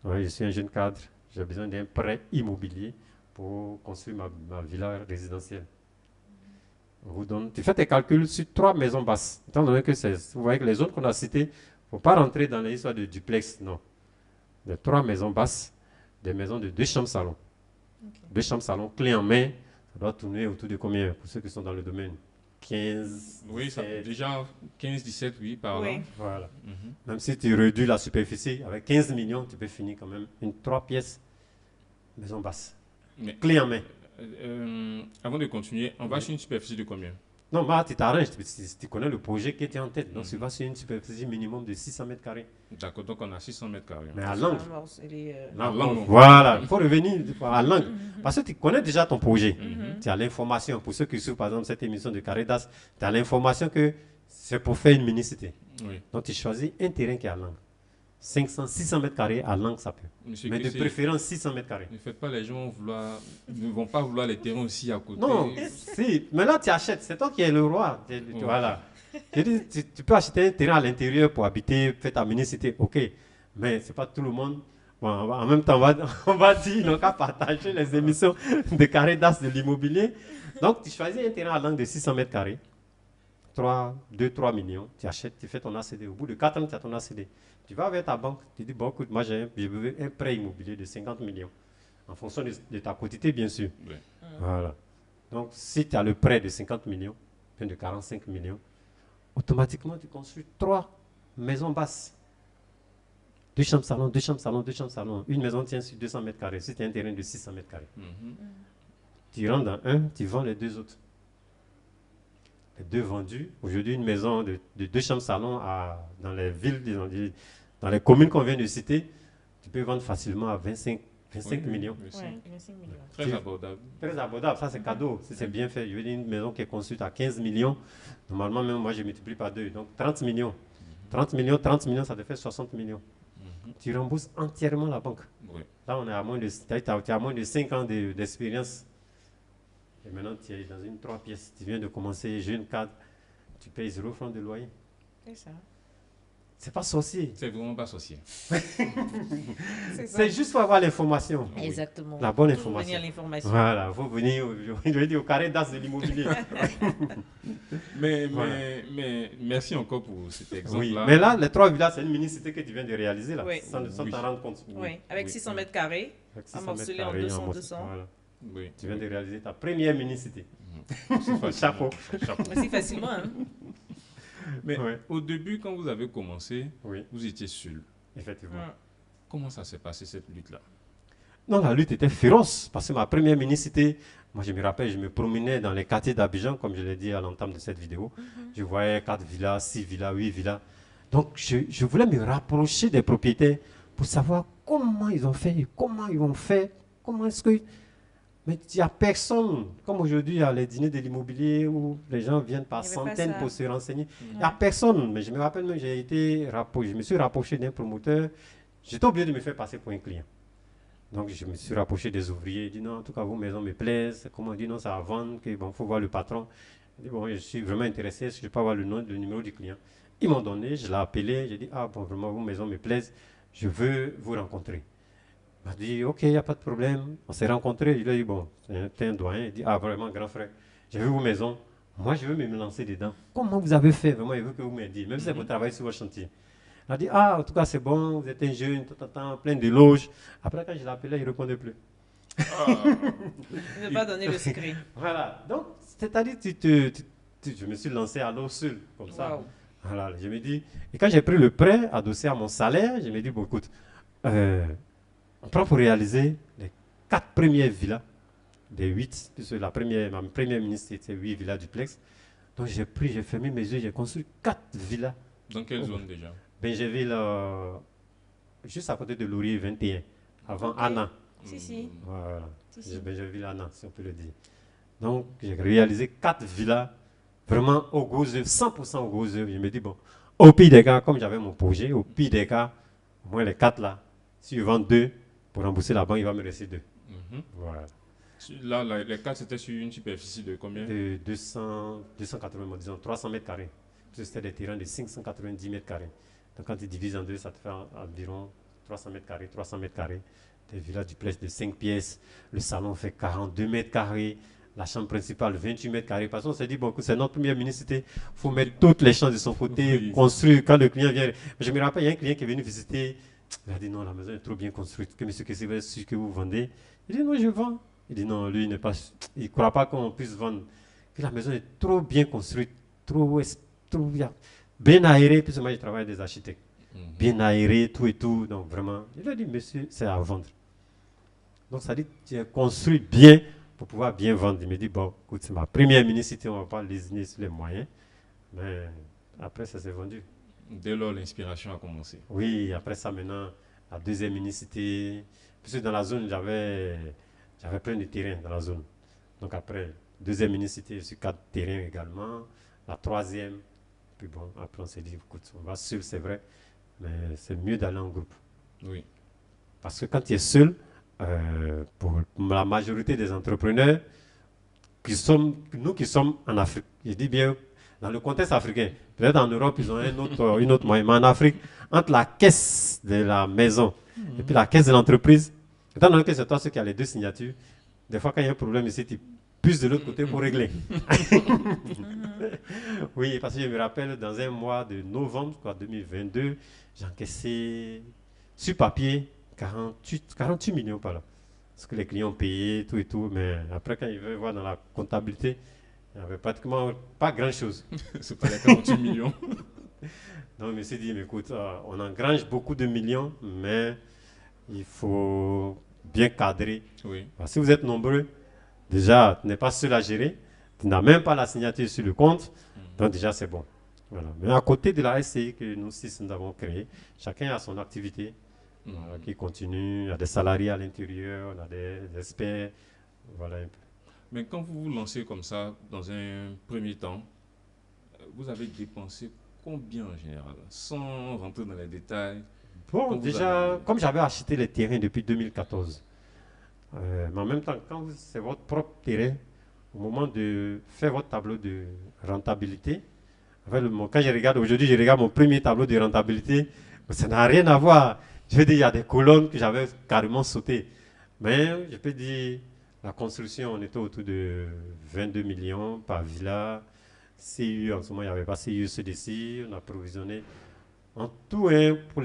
Ouais, je suis un jeune cadre. J'ai besoin d'un prêt immobilier pour construire ma villa résidentielle. On vous donne, tu fais tes calculs sur 3 maisons basses. Étant donné que vous voyez que les zones qu'on a citées, il ne faut pas rentrer dans les histoires de duplex, non. De 3 maisons basses, des maisons de 2 chambres salon. 2 chambres salon, clé en main, ça doit tourner autour de combien pour ceux qui sont dans le domaine? 15, oui, ça, déjà 15, 17, oui, par là. Voilà. Même si tu réduis la superficie, avec 15 millions, tu peux finir quand même une 3 pièces maison basse. Mais, clé en main. Avant de continuer, on va sur une superficie de combien? Non, bah, tu t'arranges, tu connais le projet qui était en tête. Donc, tu vas sur une superficie minimum de 600 mètres carrés. D'accord, donc on a 600 mètres carrés. Mais à langue. Langue. Voilà, il faut revenir à langue. Parce que tu connais déjà ton projet. Tu as l'information. Pour ceux qui suivent, par exemple, cette émission de Caridas, tu as l'information que c'est pour faire une mini-cité. Oui. Donc, tu choisis un terrain qui est à langue. 600 mètres carrés à langue, ça peut. Mais de préférence 600 mètres carrés. Ne faites pas, les gens ne vont pas vouloir les terrains aussi à côté. Non, si. Mais là, tu achètes. C'est toi qui es le roi. Voilà. Je dis, tu peux acheter un terrain à l'intérieur pour habiter, faire ta mini-cité. OK. Mais ce n'est pas tout le monde. Bon, en même temps, on va dire, ils n'ont qu'à partager les émissions de carré d'as de l'immobilier. Donc, tu choisis un terrain à l'angle de 600 mètres carrés, 2-3 millions, tu achètes, tu fais ton ACD. Au bout de 4 ans, tu as ton ACD. Tu vas vers ta banque, tu dis, bon, écoute, moi, je veux un prêt immobilier de 50 millions, en fonction de ta quotité, bien sûr. Oui. Voilà. Donc, si tu as le prêt de 50 millions, de 45 millions, automatiquement, tu construis 3 maisons basses. 2 chambres salon, 2 chambres salon, 2 chambres salon. Une maison tient sur 200 mètres carrés. Si tu as un terrain de 600 mètres carrés. Tu rentres dans un, tu vends les 2 autres. Les 2 vendus. Aujourd'hui, une maison de 2 chambres salon dans les villes, dans les communes qu'on vient de citer, tu peux vendre facilement à 25 millions. Oui, 25 millions. Très abordable. Très abordable, ça c'est cadeau, si c'est bien fait. Je veux dire, une maison qui est construite à 15 millions, normalement, même moi je multiplie par 2, donc 30 millions. 30 millions, ça te fait 60 millions. Tu rembourses entièrement la banque. Oui. Là, on est à moins de 5 ans d'expérience. Et maintenant, tu es dans une 3 pièces. Tu viens de commencer, jeune cadre, tu payes 0 francs de loyer. C'est ça. C'est pas sorcier. C'est vraiment pas sorcier. C'est juste pour avoir l'information. Exactement. La bonne Toujours information. venir l'information. Voilà, il faut venir au carré d'as de l'immobilier. mais merci encore pour cet exemple-là. Oui, mais là, les 3 villas, c'est une mini-cité que tu viens de réaliser, là, Oui. sans t'en rendre compte. Oui, avec 600 mètres carrés, Avec 600 amorcelé mètres en carrés, 200. voilà. Oui. Tu viens de réaliser ta première mini-cité. Chapeau. Aussi facilement, hein? Mais Ouais. au début, quand vous avez commencé, Oui, vous étiez seul. effectivement. Comment ça s'est passé, cette lutte-là? Non, la lutte était féroce, parce que ma première mini-cité, moi je me rappelle, je me promenais dans les quartiers d'Abidjan, comme je l'ai dit à l'entame de cette vidéo. Je voyais 4 villas, 6 villas, 8 villas. Donc je voulais me rapprocher des propriétaires pour savoir comment ils ont fait, comment ils vont faire, comment est-ce que... Mais il n'y a personne, comme aujourd'hui, il y a les dîners de l'immobilier où les gens viennent par Il y avait pas centaines ça. pour se renseigner. Il n'y a personne. Mais je me rappelle même, je me suis rapproché d'un promoteur. J'étais obligé de me faire passer pour un client. Donc je me suis rapproché des ouvriers. Il dit non, en tout cas, vos maisons me plaisent. Comment on dit non, ça va vendre. Il faut voir le patron. Il dit bon, je suis vraiment intéressé. Est-ce que je peux avoir le numéro du client? Ils m'ont donné, je l'ai appelé. J'ai dit ah bon, vraiment, vos maisons me plaisent. Je veux vous rencontrer. Il m'a dit, ok, il n'y a pas de problème. On s'est rencontrés. Je lui ai dit, bon, c'est un doyen. Il dit, ah, vraiment, grand frère, j'ai vu vos maisons. Moi, je veux me lancer dedans. Comment vous avez fait? Vraiment, il veut que vous me dites, même si vous travaillez sur votre chantier. Il a dit, ah, en tout cas, c'est bon, vous êtes un jeune, plein d'éloges. Après, quand je l'appelais, il ne répondait plus. Ne pas donner le secret. Voilà. Donc, c'est-à-dire, je me suis lancé à l'eau seul, comme ça. Wow. Voilà, je me dis, et quand j'ai pris le prêt adossé à mon salaire, je me dis, bon, écoute, on prend pour réaliser les 4 premières villas, des 8, puisque ma première ministre, c'était 8 villas duplex. Donc j'ai fermé mes yeux, j'ai construit 4 villas. Dans quelle zone déjà? Benjeville, juste à côté de Laurier 21, avant Ok. Anna. Si. Voilà, Si. Benjeville Anna, si on peut le dire. Donc j'ai réalisé 4 villas, vraiment au gros œuvre, 100% au gros œuvre. Je me dis, bon, au pire des cas, comme j'avais mon projet, au pire des cas, au moins les 4 là, si je vends 2, pour rembourser la banque, il va me rester 2. Voilà. Là, les 4, c'était sur une superficie de combien? De 280, disons 300 mètres carrés. Parce que c'était des terrains de 590 mètres carrés. Donc quand tu divises en 2, ça te fait environ 300 mètres carrés, 300 mètres carrés. Des villas duplex de 5 pièces. Le salon fait 42 mètres carrés. La chambre principale, 28 mètres carrés. Parce qu'on s'est dit, bon, c'est notre première mini-cité. Il faut mettre toutes les chances de son côté, Oui. construire quand le client vient. Je me rappelle, il y a un client qui est venu visiter. Il a dit, non, la maison est trop bien construite. Que monsieur Kessé, vous êtes sûr que vous vendez? Il dit, non, je vends. Il dit, non, lui, il ne croit pas qu'on puisse vendre. Que la maison est trop bien construite, trop bien aérée. Puisque moi, je travaille avec des architectes. Bien aéré, tout et tout. Donc, vraiment, il a dit, monsieur, c'est à vendre. Donc, ça dit, tu as construit bien pour pouvoir bien vendre. Il me dit, bon, écoute, c'est ma première mini-cité, on ne va pas lésiner sur les moyens. Mais après, ça s'est vendu. Dès lors, l'inspiration a commencé. Oui, après ça, maintenant, la deuxième mini-cité. Puisque dans la zone, j'avais plein de terrains dans la zone. Donc, après, deuxième mini-cité, sur 4 terrains également. La troisième. Puis bon, après, on s'est dit, écoute, on va seul, c'est vrai. Mais c'est mieux d'aller en groupe. Oui. Parce que quand tu es seul, pour la majorité des entrepreneurs, nous qui sommes en Afrique, je dis bien dans le contexte africain, peut-être en Europe, ils ont une autre moyen, mais en Afrique, entre la caisse de la maison Et puis la caisse de l'entreprise, étant donné que c'est toi ceux qui a les 2 signatures, des fois quand il y a un problème ici, tu puisses de l'autre côté pour régler. Oui, parce que je me rappelle, dans un mois de novembre 2022, j'ai encaissé sur papier 48 millions par là. Parce que les clients ont payé, tout et tout, mais après quand ils veulent voir dans la comptabilité, il n'y avait pratiquement pas grand-chose. C'est pas les 48 millions. Donc, je me suis dit, mais écoute, on engrange beaucoup de millions, mais il faut bien cadrer. Oui. Alors, si vous êtes nombreux, déjà, tu n'es pas seul à gérer, tu n'as même pas la signature sur le compte, donc déjà, c'est bon. Voilà. Mais à côté de la SCI que nous 6 nous avons créée, chacun a son activité voilà, qui continue. Il y a des salariés à l'intérieur, on a des experts. Voilà un peu. Mais quand vous vous lancez comme ça, dans un premier temps, vous avez dépensé combien en général, sans rentrer dans les détails? Bon, déjà, comme j'avais acheté les terrains depuis 2014, mais en même temps, quand c'est votre propre terrain, au moment de faire votre tableau de rentabilité, quand je regarde aujourd'hui, je regarde mon premier tableau de rentabilité, ça n'a rien à voir. Je veux dire, il y a des colonnes que j'avais carrément sautées. Mais je peux dire, la construction, on était autour de 22 millions par villa. CU, en ce moment, il n'y avait pas CU, CDC, on a provisionné. En tout, hein, pour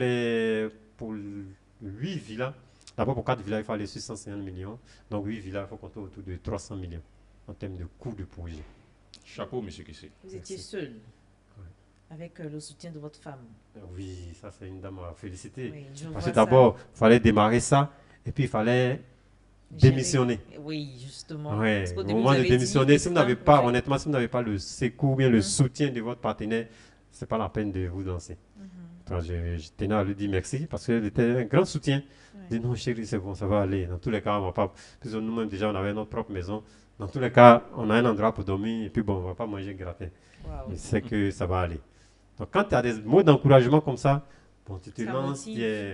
8 villas, d'abord pour 4 villas, il fallait 650 millions. Donc 8 villas, il faut compter autour de 300 millions en termes de coût de projet. Chapeau, monsieur Kessé. Vous étiez seul, avec le soutien de votre femme. Oui, ça c'est une dame à féliciter. Oui, parce que d'abord, il fallait démarrer ça, et puis il fallait démissionner. Oui, justement. Ouais. Au moment de démissionner, si vous n'avez pas, honnêtement, si vous n'avez pas le secours, bien le soutien de votre partenaire, ce n'est pas la peine de vous lancer. Je tenais à lui dire merci parce qu'il était un grand soutien. Il dit non, chérie, c'est bon, ça va aller. Dans tous les cas, on va pas. Parce que nous-mêmes, déjà, on avait notre propre maison. Dans tous les cas, on a un endroit pour dormir et puis bon, on ne va pas manger gratin. Il sait que ça va aller. Donc, quand tu as des mots d'encouragement comme ça, bon, tu te lances,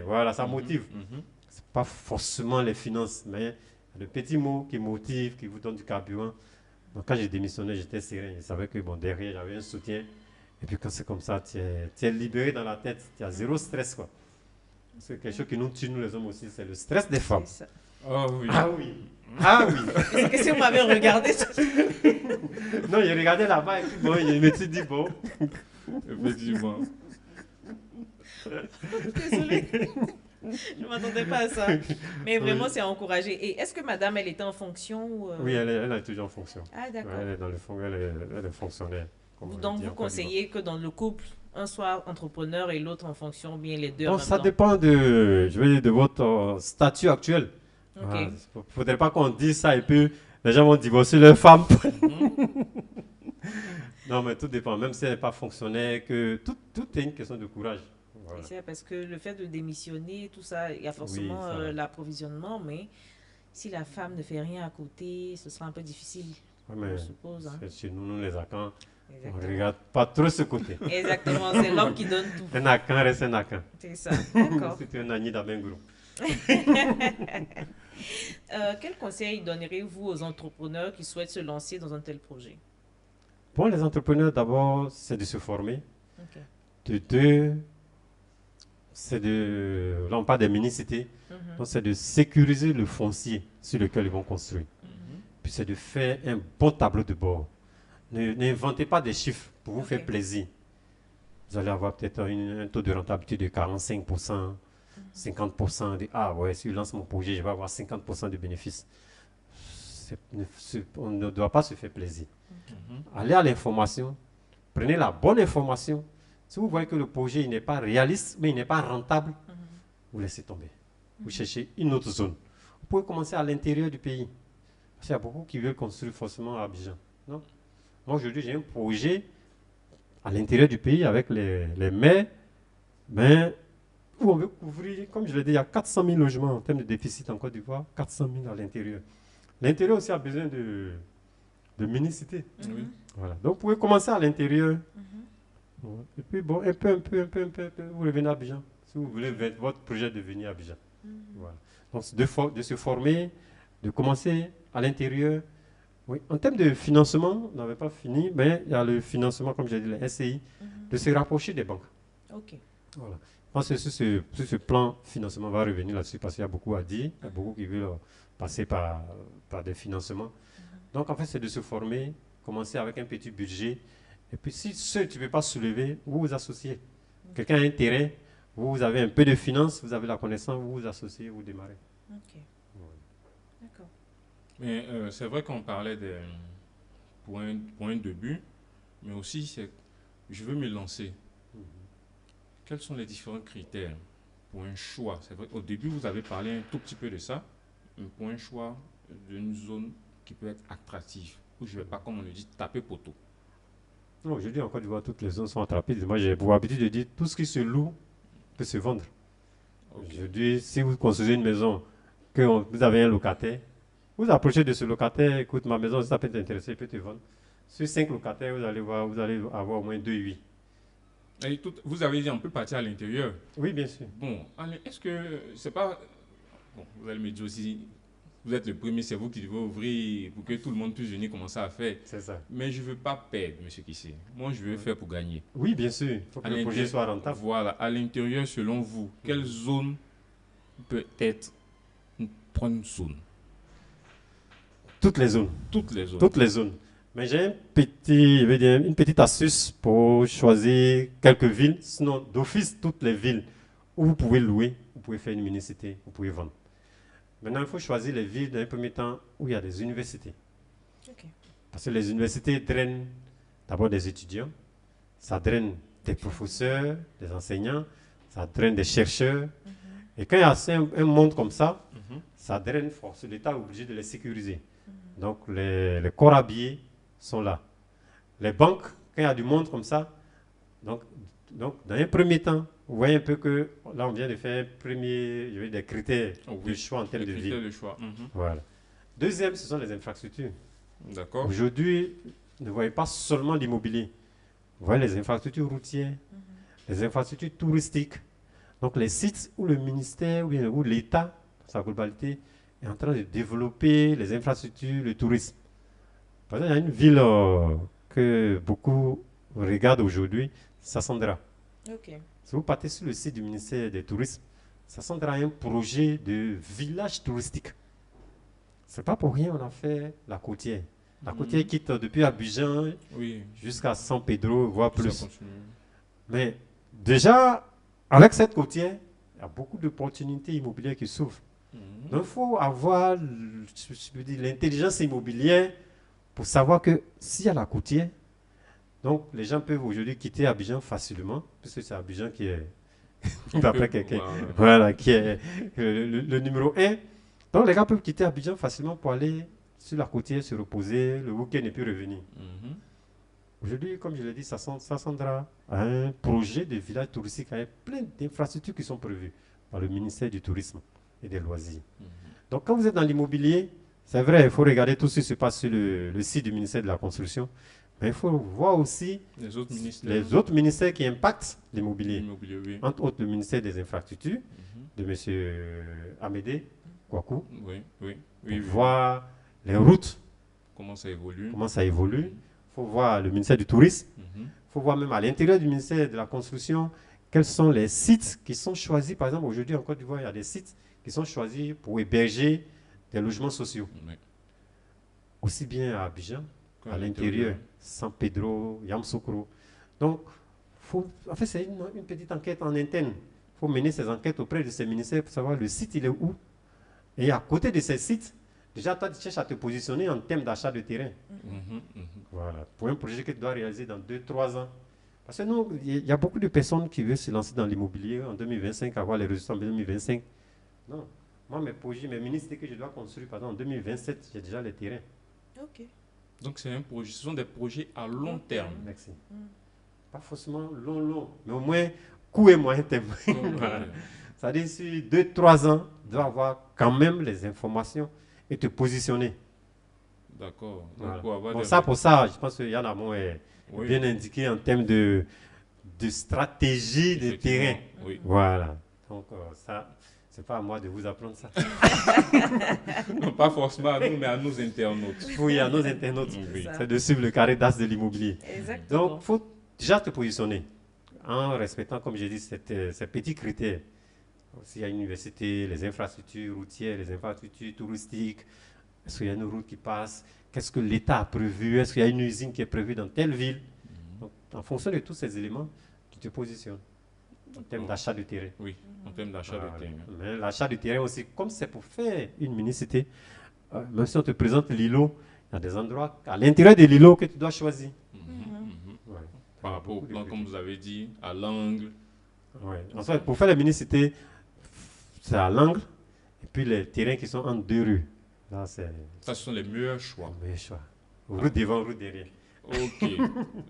voilà, ça motive. Ce n'est pas forcément les finances, mais le petit mot qui motive, qui vous donne du carburant. Donc, quand j'ai démissionné, j'étais serein. Je savais que bon, derrière, j'avais un soutien. Et puis quand c'est comme ça, tu es libéré dans la tête, tu as zéro stress, quoi. C'est quelque chose qui nous tue, nous les hommes aussi, c'est le stress des femmes. Oh oui. Ah oui. Ah oui. Qu'est-ce que vous m'avez regardé? Non, j'ai regardé là-bas et puis bon, je me suis dit bon. Effectivement. Désolée. Je ne m'attendais pas à ça. Mais vraiment, c'est encouragé. Et est-ce que madame, elle était en fonction ou Oui, elle est toujours en fonction. Ah, d'accord. Ouais, elle est dans le fond, elle est fonctionnaire. Donc, vous conseillez que dans le couple, un soit entrepreneur et l'autre en fonction, bien les deux en même ça temps? dépend de votre statut actuel. Il ne faudrait pas qu'on dise ça et puis les gens vont divorcer leur femme. Non, mais tout dépend. Même si elle n'est pas fonctionnaire, tout est une question de courage. Voilà. C'est parce que le fait de démissionner, tout ça, il y a forcément l'approvisionnement, mais si la femme ne fait rien à côté, ce sera un peu difficile, je suppose. Hein. Chez nous, les Akans, on ne regarde pas trop ce côté. Exactement, c'est l'homme qui donne tout. Un Akan reste un Akan. C'est ça, d'accord. C'est un Agni d'Abengro. Quel conseil donnerez-vous aux entrepreneurs qui souhaitent se lancer dans un tel projet? Bon, les entrepreneurs, d'abord, c'est de se former. Okay. De deux, c'est là on parle des mini-cités, donc c'est de sécuriser le foncier sur lequel ils vont construire. Puis c'est de faire un bon tableau de bord. N'inventez pas des chiffres pour vous faire plaisir. Vous allez avoir peut-être un taux de rentabilité de 45%, 50%. Ah ouais, si je lance mon projet, je vais avoir 50% de bénéfices. On ne doit pas se faire plaisir. Allez à l'information, prenez la bonne information. Si vous voyez que le projet n'est pas réaliste, mais il n'est pas rentable, vous laissez tomber. Vous cherchez une autre zone. Vous pouvez commencer à l'intérieur du pays. Parce qu'il y a beaucoup qui veulent construire forcément à Abidjan. Non? Moi, aujourd'hui, j'ai un projet à l'intérieur du pays avec les maires, mais où on veut couvrir, comme je l'ai dit, il y a 400 000 logements en termes de déficit en Côte d'Ivoire, 400 000 à l'intérieur. L'intérieur aussi a besoin de mini-cités. Voilà. Donc, vous pouvez commencer à l'intérieur. Et puis, bon, un peu, vous revenez à Abidjan. Si vous voulez votre projet devenir Abidjan. Voilà. Donc, de se former, de commencer à l'intérieur. Oui. En termes de financement, on n'avait pas fini, mais il y a le financement, comme j'ai dit, les SCI, de se rapprocher des banques. Ok. Voilà. pense que sur ce plan, financement va revenir là-dessus parce qu'il y a beaucoup à dire. Il y a beaucoup qui veulent passer par des financements. Donc, en fait, c'est de se former, commencer avec un petit budget. Et puis, si seul tu ne peux pas soulever, vous vous associez. Quelqu'un a un terrain, vous avez un peu de finances, vous avez la connaissance, vous vous associez, vous démarrez. Ok. Ouais. D'accord. Mais c'est vrai qu'on parlait pour un début, mais aussi, je veux me lancer. Quels sont les différents critères pour un choix? C'est vrai, au début, vous avez parlé un tout petit peu de ça, mais pour un choix d'une zone qui peut être attractive, où je ne vais pas, comme on le dit, taper poteau. Non, aujourd'hui, en Côte d'Ivoire, toutes les zones sont attrapides. Moi, j'ai pour habitude de dire tout ce qui se loue peut se vendre. Okay. Aujourd'hui, si vous construisez une maison, que vous avez un locataire, vous approchez de ce locataire, écoute, ma maison, si ça peut t'intéresser, il peut te vendre. Sur 5 locataires, vous allez avoir au moins 2 8. Et vous avez dit on peut partir à l'intérieur. Oui, bien sûr. Bon, est-ce que c'est pas... Bon, vous allez me dire aussi, vous êtes le premier, c'est vous qui devez ouvrir pour que tout le monde puisse venir commencer à faire. C'est ça. Mais je ne veux pas perdre, M. Kissé. Moi, je veux faire pour gagner. Oui, bien sûr. Il faut que le projet soit rentable. Voilà. À l'intérieur, selon vous, quelle zone peut être une bonne zone? Toutes les zones. Toutes les zones. Toutes les zones. Mais j'ai une petite astuce pour choisir quelques villes. Sinon, d'office, toutes les villes où vous pouvez louer, vous pouvez faire une mini-cité, vous pouvez vendre. Maintenant, il faut choisir les villes dans un premier temps où il y a des universités. Okay. Parce que les universités drainent d'abord des étudiants, ça draine des professeurs, des enseignants, ça draine des chercheurs. Et quand il y a un monde comme ça, ça draine force. L'État est obligé de les sécuriser. Donc, les corps habillés sont là. Les banques, quand il y a du monde comme ça, donc dans un premier temps, vous voyez un peu que là, on vient de faire des critères de choix en termes de ville. De choix. Voilà. Deuxième, ce sont les infrastructures. D'accord. Aujourd'hui, ne voyez pas seulement l'immobilier. Vous voyez les infrastructures routières, les infrastructures touristiques. Donc, les sites où le ministère ou l'État, dans sa globalité, est en train de développer les infrastructures, le tourisme. Par exemple, il y a une ville que beaucoup regardent aujourd'hui, Sassandra. Okay. Si vous partez sur le site du ministère des Tourismes, Sassandra a un projet de village touristique. Ce n'est pas pour rien qu'on a fait la côtière. La côtière quitte depuis Abidjan jusqu'à San Pedro, voire plus. Mais déjà, avec cette côtière, il y a beaucoup d'opportunités immobilières qui s'ouvrent. Donc, il faut avoir l'intelligence immobilière pour savoir que s'il y a la côtière, donc les gens peuvent aujourd'hui quitter Abidjan facilement, puisque c'est Abidjan qui est, d'après quelqu'un, voilà, qui est le numéro 1. Donc les gens peuvent quitter Abidjan facilement pour aller sur la côtière, se reposer, le week-end et puis revenir. Aujourd'hui, comme je l'ai dit, Sassandra a un projet de village touristique avec plein d'infrastructures qui sont prévues par le ministère du Tourisme et des Loisirs. Donc quand vous êtes dans l'immobilier, c'est vrai, il faut regarder tout ce qui se passe sur le site du ministère de la Construction, mais il faut voir aussi les autres ministères qui impactent l'immobilier. Oui. Entre autres, le ministère des Infrastructures, de M. Amédée Kouakou. Oui. Voir les routes. Comment ça évolue. Il faut voir le ministère du Tourisme. Il faut voir même à l'intérieur du ministère de la Construction quels sont les sites qui sont choisis. Par exemple, aujourd'hui en Côte d'Ivoire, il y a des sites qui sont choisis pour héberger des logements sociaux. Aussi bien à Abidjan, à l'intérieur, San Pedro, Yamoussoukro. Donc, en fait, c'est une petite enquête en interne. Il faut mener ces enquêtes auprès de ces ministères pour savoir le site, il est où. Et à côté de ces sites, déjà, toi, tu cherches à te positionner en termes d'achat de terrain. Voilà. Pour un projet que tu dois réaliser dans 2-3 ans. Parce que nous, il y a beaucoup de personnes qui veulent se lancer dans l'immobilier en 2025, avoir les résultats en 2025. Non. Moi, mes projets, mes ministres que je dois construire, par exemple, en 2027, j'ai déjà les terrains. Ok. Donc, ce sont des projets à long terme. Merci. Pas forcément long, mais au moins court et moyen terme. Voilà. C'est-à-dire, sur 2-3 ans, tu dois avoir quand même les informations et te positionner. D'accord. Voilà. Pour ça, je pense que Yann Amon est bien indiqué en termes de stratégie de terrain. Oui. Voilà. Donc, ça, c'est pas à moi de vous apprendre ça. Non, pas forcément à nous, mais à nos internautes. Oui, à nos internautes. C'est de suivre le carré d'as de l'immobilier. Exactement. Donc, il faut déjà te positionner. en respectant, comme j'ai dit, ces petits critères. S'il y a une université, les infrastructures routières, les infrastructures touristiques, est-ce qu'il y a une route qui passe, qu'est-ce que l'État a prévu, est-ce qu'il y a une usine qui est prévue dans telle ville. Donc, en fonction de tous ces éléments, tu te positionnes en termes d'achat de terrain. Oui, en termes d'achat de terrain. Mais l'achat de terrain aussi, comme c'est pour faire une mini-cité, même si on te présente l'îlot, il y a des endroits à l'intérieur de l'îlot que tu dois choisir. Ouais. Par rapport au plan, comme vous avez dit, à l'angle. Ouais. En fait, pour faire la mini-cité, c'est à l'angle, et puis les terrains qui sont entre deux rues. Là, ça, ce sont les meilleurs choix. Les meilleurs choix. Route devant, route derrière. Ok.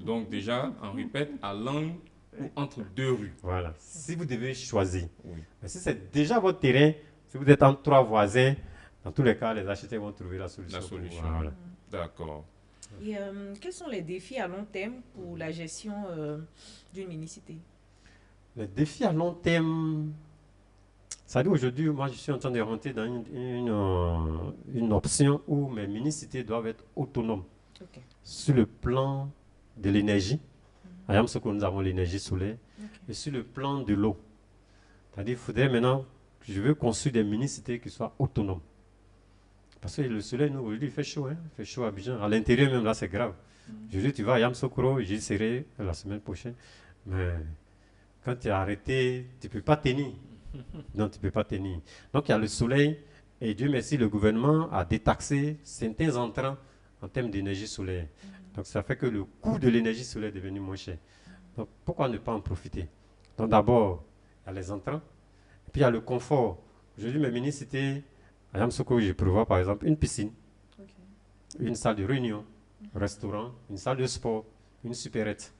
Donc déjà, on répète, à l'angle ou entre deux rues. Voilà. Si vous devez choisir. Oui. Mais si c'est déjà votre terrain, si vous êtes entre trois voisins, dans tous les cas, les acheteurs vont trouver la solution. La solution. Voilà. D'accord. Et quels sont les défis à long terme pour la gestion d'une mini-cité? Les défis à long terme, ça dit aujourd'hui, moi je suis en train de rentrer dans une option où mes mini-cités doivent être autonomes. Okay. Sur le plan de l'énergie, à Yamsoko nous avons l'énergie solaire, et sur le plan de l'eau. C'est-à-dire qu'il faudrait maintenant, je veux construire des mini-cités qui soient autonomes. Parce que le soleil, nous, aujourd'hui, il fait chaud, hein? Il fait chaud à Abidjan. À l'intérieur, même là, c'est grave. Je dis, tu vas à Yamsokro, j'y serai la semaine prochaine. Mais quand tu es arrêté, tu ne peux pas tenir. Non, tu ne peux pas tenir. Donc, il y a le soleil. Et Dieu merci, le gouvernement a détaxé certains entrants en termes d'énergie solaire. Donc, ça fait que le coût de l'énergie solaire est devenu moins cher. Donc, pourquoi ne pas en profiter? Donc, d'abord, il y a les entrants. Et puis, il y a le confort. Aujourd'hui, mes mini-cités, à Yamsoko, je prévois par exemple une piscine, une salle de réunion, un restaurant, une salle de sport, une supérette.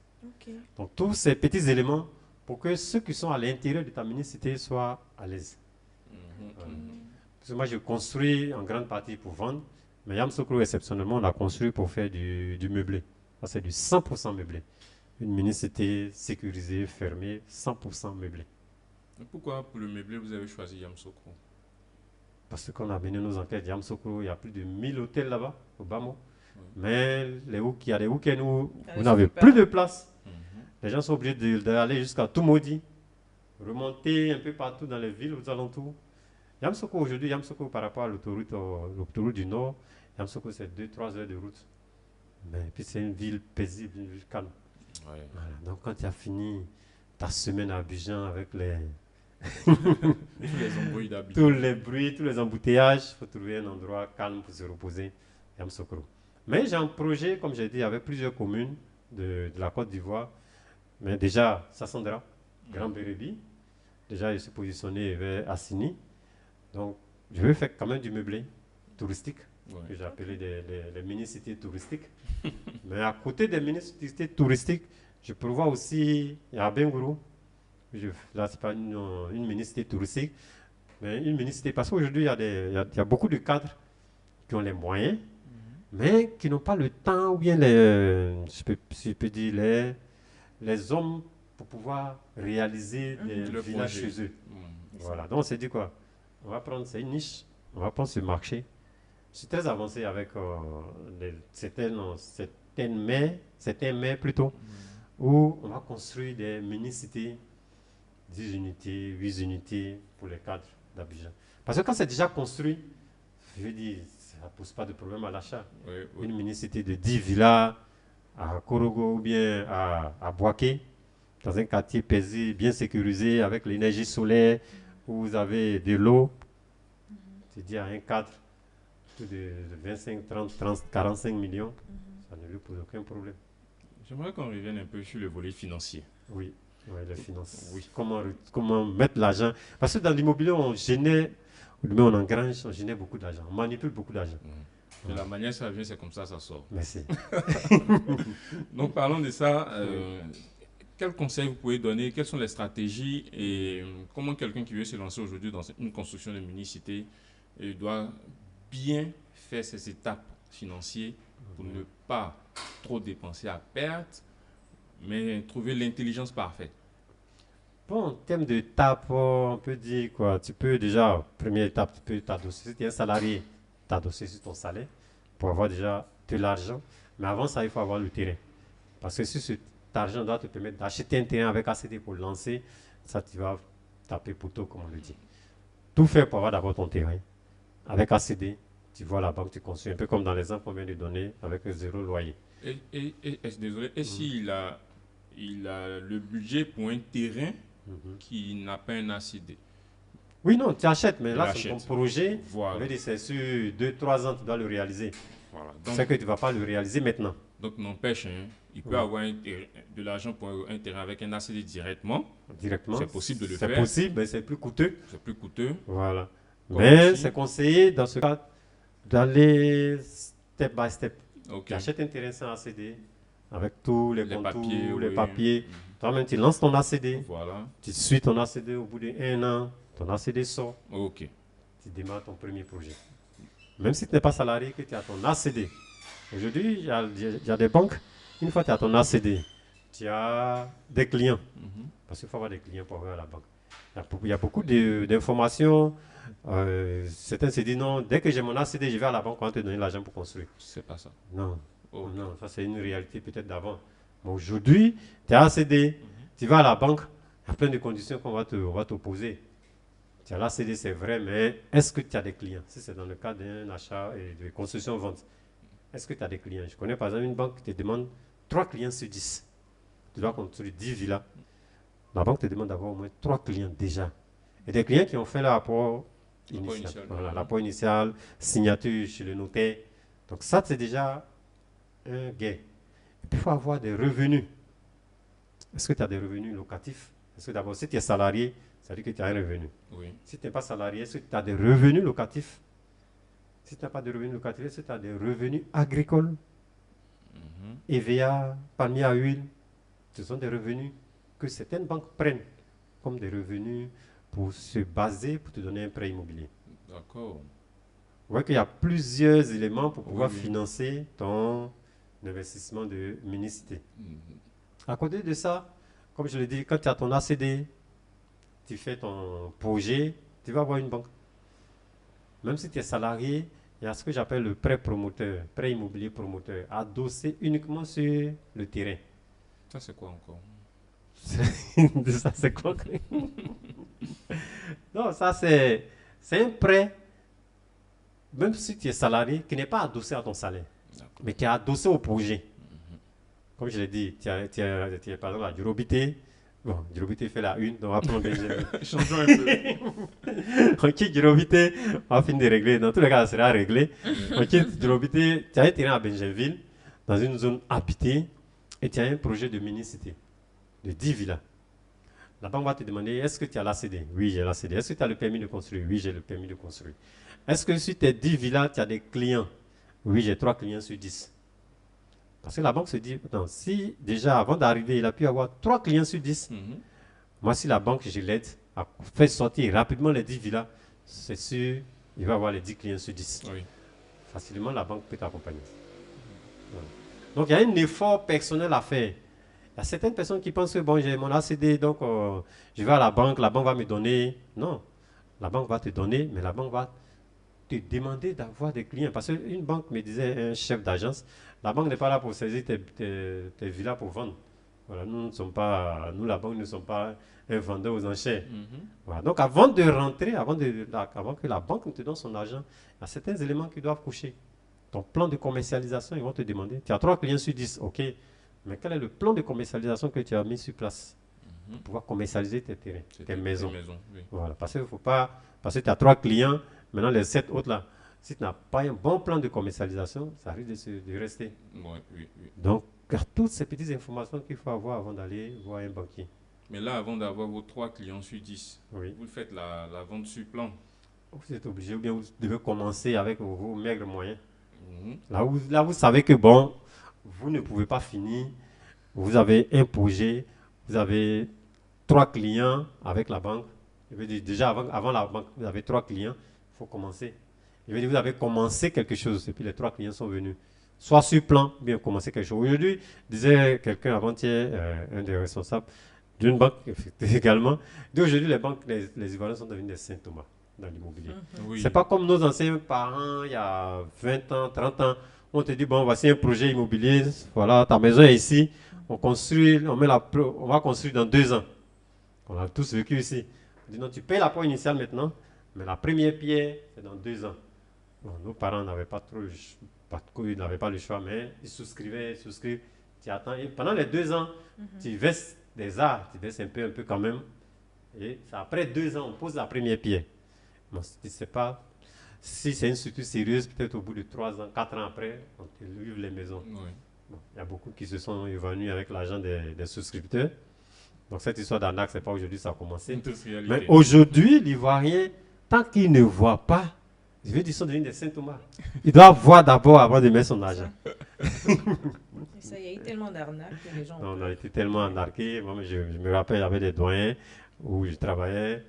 Donc tous ces petits éléments pour que ceux qui sont à l'intérieur de ta mini-cité soient à l'aise. Parce que moi je construis en grande partie pour vendre, mais Yamsoko exceptionnellement on l'a construit pour faire du meublé. C'est du 100% meublé. Une mini-cité sécurisée, fermée, 100% meublé. Pourquoi pour le meublé vous avez choisi Yamsoko? Parce qu'on a mené nos enquêtes, Yamsoko, il y a plus de 1000 hôtels là-bas, au Bamo. Mais il y a des week-ends où vous n'avez plus de place. Les gens sont obligés d'aller jusqu'à Toumoudi, remonter un peu partout dans les villes aux alentours. Yamsoko aujourd'hui, Yamsoko par rapport à l'autoroute du Nord, Yamsoko c'est 2-3 heures de route. Mais puis c'est une ville paisible, une ville calme. Voilà. Donc quand tu as fini ta semaine à Abidjan avec tous les bruits, tous les embouteillages, il faut trouver un endroit calme pour se reposer. Yamsokro. Mais j'ai un projet, comme j'ai dit, avec plusieurs communes de la Côte d'Ivoire. Mais déjà, Sassandra, Grand Bérébi. Déjà, je suis positionné vers Assini. Donc, je veux faire quand même du meublé touristique, que j'ai appelé les mini-cités touristiques. Mais à côté des mini-cités touristiques, je prévois aussi, il y a Bengourou. Là, ce n'est pas une mini-cité touristique, mais une mini-cité. Parce qu'aujourd'hui, il y a beaucoup de cadres qui ont les moyens, mais qui n'ont pas le temps, ou bien je peux dire les hommes pour pouvoir réaliser des villages chez eux. Voilà. Donc, on s'est dit quoi? On va prendre, c'est une niche, on va prendre ce marché. Je suis très avancé avec certains maires plutôt, où on va construire des mini-cités. 10 unités, 8 unités pour les cadres d'Abidjan. Parce que quand c'est déjà construit, je veux dire, ça ne pose pas de problème à l'achat. Une mini-cité de 10 villas à Korogo ou bien à Boaké, dans un quartier paisible, bien sécurisé, avec l'énergie solaire, où vous avez de l'eau, c'est-à-dire à un cadre de 25, 30, 45 millions, ça ne lui pose aucun problème. J'aimerais qu'on revienne un peu sur le volet financier. Oui. Oui, les finances. Oui. Comment mettre l'argent? Parce que dans l'immobilier, on engrange, on génère beaucoup d'argent. On manipule beaucoup d'argent. De la manière ça vient, c'est comme ça ça sort. Merci. Donc, parlons de ça. Quels conseils vous pouvez donner? Quelles sont les stratégies? Et comment quelqu'un qui veut se lancer aujourd'hui dans une construction de mini-cité doit bien faire ses étapes financières pour ne pas trop dépenser à perte, mais trouver l'intelligence parfaite? Bon, en termes d'étapes, on peut dire quoi? Tu peux déjà, première étape, tu peux t'adosser. Si tu es un salarié, t'adosser sur ton salaire pour avoir déjà de l'argent. Mais avant ça, il faut avoir le terrain. Parce que sur ce argent doit te permettre d'acheter un terrain avec ACD pour lancer, ça tu vas taper poteau, comme on le dit. Tout faire pour avoir d'abord ton terrain. Avec ACD, tu vois la banque, tu construis, un peu comme dans l'exemple qu'on vient de donner avec 0 loyer. Désolé, et s'il a le budget pour un terrain qui n'a pas un ACD? Oui, non, tu achètes, mais là, c'est ton projet. Voilà. C'est sur 2-3 ans, tu dois le réaliser. Voilà. C'est que tu ne vas pas le réaliser maintenant. Donc, n'empêche, il peut avoir de l'argent pour un terrain avec un ACD directement. C'est possible de le faire. C'est possible, mais c'est plus coûteux. C'est plus coûteux. Voilà. Mais c'est conseillé, dans ce cas, d'aller step by step. Tu achètes un terrain sans ACD, avec tous les contours, les papiers. Toi-même, tu lances ton ACD. Voilà. Tu suis ton ACD au bout d'1 an. Ton ACD sort. Ok. Tu démarres ton premier projet. Même si tu n'es pas salarié, que tu as ton ACD. Aujourd'hui, il y a des banques. Une fois que tu as ton ACD, tu as des clients. Parce qu'il faut avoir des clients pour aller à la banque. Il y a beaucoup d'informations. Certains se disent non, dès que j'ai mon ACD, je vais à la banque, on va te donner l'argent pour construire. C'est pas ça. Non. Non, ça c'est une réalité peut-être d'avant. Mais aujourd'hui, tu as ACD, tu vas à la banque, il y a plein de conditions qu'on va t'opposer. Tu as l'ACD, c'est vrai, mais est-ce que tu as des clients? Si c'est dans le cas d'un achat et de construction-vente, est-ce que tu as des clients? Je connais par exemple une banque qui te demande 3 clients sur 10. Tu dois construire 10 villas. La banque te demande d'avoir au moins 3 clients déjà. Et des clients qui ont fait le rapport initial. Voilà, rapport initial, signature chez le notaire. Donc ça, c'est déjà un gain. Et puis, il faut avoir des revenus. Est-ce que tu as des revenus locatifs? Est-ce que d'abord, si tu es salarié, ça veut dire que tu as un revenu. Oui. Si tu n'es pas salarié, est-ce que tu as des revenus locatifs? Si tu n'as pas de revenus locatifs, est-ce que tu as des revenus agricoles? EVA, palmier à huile, ce sont des revenus que certaines banques prennent comme des revenus pour se baser, pour te donner un prêt immobilier. D'accord. Vous voyez qu'il y a plusieurs éléments pour pouvoir financer ton investissement de mini-cité. À côté de ça, comme je l'ai dit, quand tu as ton ACD, tu fais ton projet, tu vas avoir une banque. Même si tu es salarié, il y a ce que j'appelle le prêt promoteur, prêt immobilier promoteur, adossé uniquement sur le terrain. Ça, c'est quoi encore? Ça, c'est quoi? Non, ça, c'est un prêt, même si tu es salarié, qui n'est pas adossé à ton salaire, mais qui est adossé au projet. Comme je l'ai dit, tu es par exemple à Durobité. Bon, Durobité fait la une, donc on va prendre Benjamin. Changeons un peu. On quitte Durobité, on va finir de régler. Dans tous les cas, ça sera réglé. On quitte Durobité, tu as un terrain à Benjaminville, dans une zone habitée, et tu as un projet de mini-cité, de 10 villas. La banque va te demander, est-ce que tu as l'ACD? Oui, j'ai l'ACD. Est-ce que tu as le permis de construire? Oui, j'ai le permis de construire. Est-ce que sur tes 10 villas, tu as des clients? Oui, j'ai 3 clients sur 10. Parce que la banque se dit, non, si déjà avant d'arriver, il a pu avoir 3 clients sur 10, moi si la banque, je l'aide à faire sortir rapidement les 10 villas, c'est sûr, il va avoir les 10 clients sur 10. Oui. Facilement, la banque peut t'accompagner. Voilà. Donc il y a un effort personnel à faire. Il y a certaines personnes qui pensent que bon, j'ai mon ACD, donc je vais à la banque va me donner. Non, la banque va te donner, mais la banque va te demander d'avoir des clients. Parce qu'une banque, me disait un chef d'agence, la banque n'est pas là pour saisir tes villas pour vendre. Voilà, nous, la banque, ne sommes pas un vendeur aux enchères. Voilà. Donc, avant de rentrer, avant que la banque te donne son argent, il y a certains éléments qui doivent coucher. Ton plan de commercialisation, ils vont te demander, tu as 3 clients sur 10, ok, mais quel est le plan de commercialisation que tu as mis sur place pour pouvoir commercialiser tes terrains, tes maisons. Oui. Voilà, parce que tu as 3 clients, maintenant les 7 autres là, si tu n'as pas un bon plan de commercialisation, ça risque de rester. Oui. Donc, il y a toutes ces petites informations qu'il faut avoir avant d'aller voir un banquier. Mais là, avant d'avoir vos 3 clients sur 10, vous faites la vente sur plan. Vous êtes obligé, ou bien vous devez commencer avec vos maigres moyens. Là, vous savez que bon, vous ne pouvez pas finir. Vous avez un projet, vous avez 3 clients avec la banque. Je veux dire, déjà, avant la banque, vous avez 3 clients, il faut commencer. Je veux dire, vous avez commencé quelque chose et puis les 3 clients sont venus. Soit sur plan, bien commencer quelque chose. Aujourd'hui, disait quelqu'un avant-hier, un des responsables d'une banque également, d'aujourd'hui, les banques, les Ivoiriens sont devenus des saint Thomas dans l'immobilier. C'est pas comme nos anciens parents, il y a 20 ans, 30 ans, on te dit, bon, voici un projet immobilier, voilà, ta maison est ici, on va construire dans 2 ans. On a tous vécu ici. On dit non, tu payes l'apport initial maintenant, mais la première pierre, c'est dans 2 ans. Bon, nos parents n'avaient pas le choix, mais ils souscrivent. Tu attends. Et pendant les 2 ans, tu verses des arts, tu verses un peu quand même. Et après 2 ans, on pose la première pierre. Bon, tu ne sais pas. Si c'est une structure sérieuse, peut-être au bout de 3 ans, 4 ans après, on te livre les maisons. Oui. Bon, il y a beaucoup qui se sont évanouis avec l'argent des souscripteurs. Donc cette histoire d'arnaque, ce n'est pas aujourd'hui que ça a commencé. Mais aujourd'hui, l'Ivoirien, tant qu'il ne voit pas, je veux dire, ils sont devenus des saint Thomas. Il doit voir d'abord avant de mettre son argent. Ça, il y a eu tellement d'arnaques que les gens... On a été tellement arnaqués. Moi, je me rappelle, il y avait des doyens où je travaillais.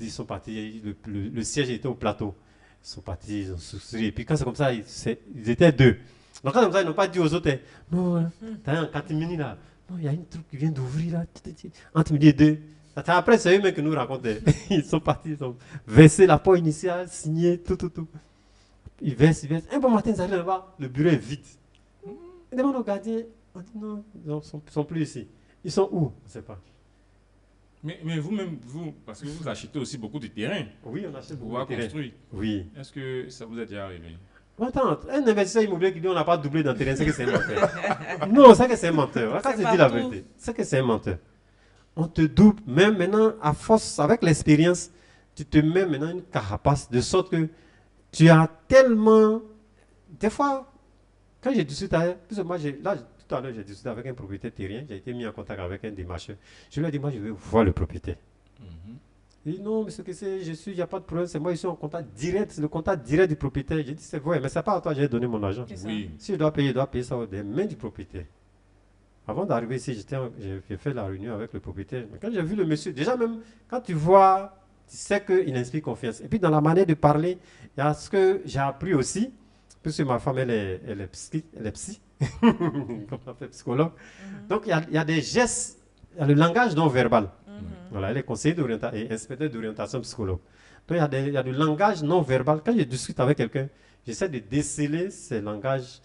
Ils sont partis, le siège était au plateau. Ils sont partis, ils ont souscrit. Et puis quand c'est comme ça, ils étaient 2. Donc quand c'est comme ça, ils n'ont pas dit aux autres, non, t'as un catimini là. Non, il y a une truc qui vient d'ouvrir là. Entre midi et 2. Après, c'est eux-mêmes qui nous racontaient. Ils sont partis, ils ont versé l'apport initial, signé, tout. Ils versent. Un bon matin, ils arrivent là-bas, le bureau est vide. Ils demandent au gardien, on dit non, ils ne sont plus ici. Ils sont où? On ne sait pas. Mais vous-même, parce que vous achetez aussi beaucoup de terrain. Oui, on achète beaucoup de terrain. Construire. Oui. Est-ce que ça vous est déjà arrivé? Attends, un investisseur immobilier qui dit on n'a pas doublé dans le terrain, c'est que c'est un menteur. Non, c'est que c'est un menteur. Quand je dis la vérité, c'est que c'est un menteur. On te double, même maintenant, à force, avec l'expérience, tu te mets maintenant une carapace, de sorte que tu as tellement... Des fois, quand j'ai discuté avec... Tout à l'heure, j'ai discuté avec un propriétaire terrien, j'ai été mis en contact avec un démarcheur. Je lui ai dit, moi, je vais voir le propriétaire. Il dit, non, mais ce que c'est, il n'y a pas de problème, c'est moi, je suis en contact direct, le contact direct du propriétaire. J'ai dit, c'est vrai, mais c'est pas à toi, j'ai donné mon argent. Oui. Si je dois payer ça des mains du propriétaire. Avant d'arriver ici, j'ai fait la réunion avec le propriétaire. Mais quand j'ai vu le monsieur, déjà même, quand tu vois, tu sais qu'il inspire confiance. Et puis dans la manière de parler, il y a ce que j'ai appris aussi, puisque ma femme, elle est psy, comme on fait psychologue. Donc il y a des gestes, il y a le langage non verbal. Voilà, elle est conseillère d'orientation et inspecteur d'orientation psychologue. Donc il y a du langage non verbal. Quand je discute avec quelqu'un, j'essaie de déceler ces langages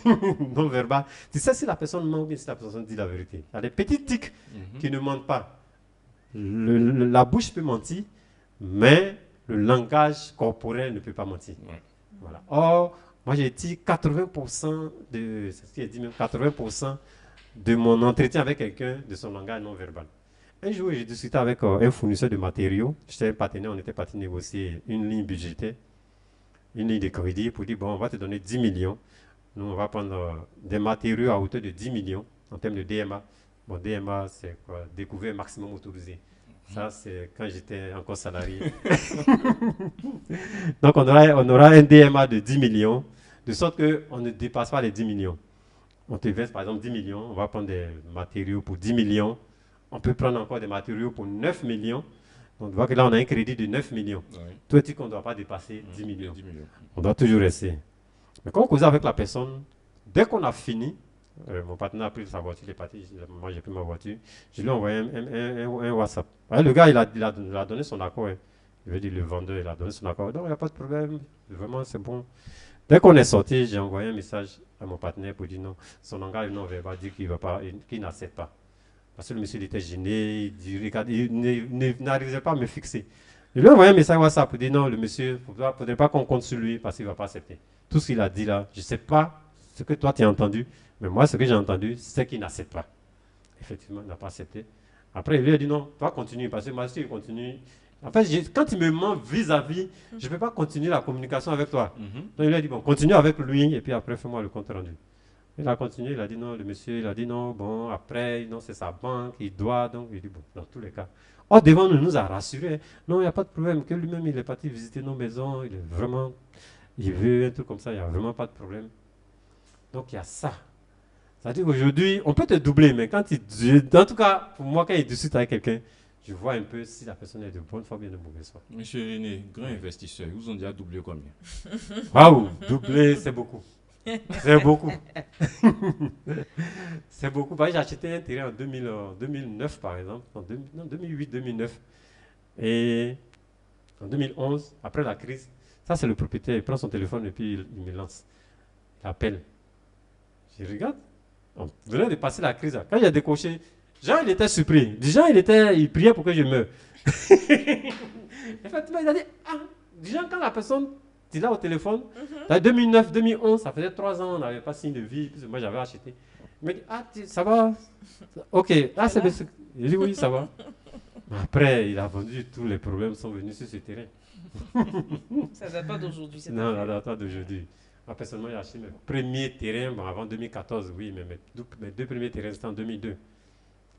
non verbal. Tu sais si la personne ment ou si la personne dit la vérité. Il y a des petits tics qui ne mentent pas. La bouche peut mentir, mais le langage corporel ne peut pas mentir. Voilà. Or, moi j'ai dit 80% de mon entretien avec quelqu'un de son langage non verbal. Un jour, j'ai discuté avec un fournisseur de matériaux. J'étais un partenaire, on était parti négocier une ligne budgétaire, une ligne de crédit pour dire, bon, on va te donner 10 millions. Nous, on va prendre des matériaux à hauteur de 10 millions en termes de DMA. Bon, DMA, c'est quoi? Découvert maximum autorisé. Ça, c'est quand j'étais encore salarié. Donc, on aura un DMA de 10 millions, de sorte qu'on ne dépasse pas les 10 millions. On te verse, par exemple, 10 millions. On va prendre des matériaux pour 10 millions. On peut prendre encore des matériaux pour 9 millions. Donc, on voit que là, on a un crédit de 9 millions. Oui. Tout est dit qu'on ne doit pas dépasser 10 millions. On doit toujours rester. Mais quand on cause avec la personne, dès qu'on a fini, mon partenaire a pris sa voiture, il est parti, moi j'ai pris ma voiture, je lui ai envoyé un WhatsApp. Ouais, le gars, il a donné son accord. Hein. Je veux dire, le vendeur, il a donné son accord. Non, il n'y a pas de problème, vraiment, c'est bon. Dès qu'on est sorti, j'ai envoyé un message à mon partenaire pour dire non, son langage non verbal dit qu'il n'accepte pas. Parce que le monsieur il était gêné, il n'arrivait pas à me fixer. Je lui ai envoyé un message WhatsApp pour dire non, le monsieur, il ne faudrait pas qu'on compte sur lui parce qu'il ne va pas accepter. Tout ce qu'il a dit là, je ne sais pas ce que toi tu as entendu, mais moi ce que j'ai entendu, c'est qu'il n'accepte pas. Effectivement, il n'a pas accepté. Après, il lui a dit non, toi continue, parce que moi si il continue. En fait, quand il me ment vis-à-vis, je ne peux pas continuer la communication avec toi. Donc il lui a dit bon, continue avec lui et puis après fais-moi le compte rendu. Il a continué, il a dit non, le monsieur, il a dit non, bon, après, non, c'est sa banque, il doit, donc il dit bon, dans tous les cas. Or, devant nous a rassuré, non, il n'y a pas de problème, que lui-même, il est parti visiter nos maisons, il est vraiment, il veut un truc comme ça, il n'y a vraiment pas de problème. Donc, il y a ça. C'est-à-dire qu'aujourd'hui, on peut te doubler, mais quand en tout cas, pour moi, quand il discute avec quelqu'un, je vois un peu si la personne est de bonne foi ou bien de mauvaise foi. Monsieur René, grand investisseur, ils vous ont déjà doublé combien? Waouh, doubler, c'est beaucoup. C'est beaucoup. C'est beaucoup. J'ai acheté un terrain en 2009, par exemple. En 2008-2009. Et en 2011, après la crise, ça c'est le propriétaire. Il prend son téléphone et puis il me lance. Il appelle. Je regarde. On venait de passer la crise. Quand j'ai décoché, Jean, il était surpris. Jean, il priait pour que je meure. Effectivement, il a dit, Jean, quand la personne, tu l'as au téléphone, 2009, 2011, ça faisait 3 ans, on n'avait pas signe de vie, moi j'avais acheté. Il m'a dit, ça va? Ok, c'est bien. Il dit, oui, ça va. Après, il a vendu, tous les problèmes sont venus sur ce terrain. Ça ne date pas d'aujourd'hui. Non, ça ne date pas d'aujourd'hui. Moi, personnellement, j'ai acheté mes premiers terrains, avant 2014, oui, mais mes 2 premiers terrains, c'était en 2002.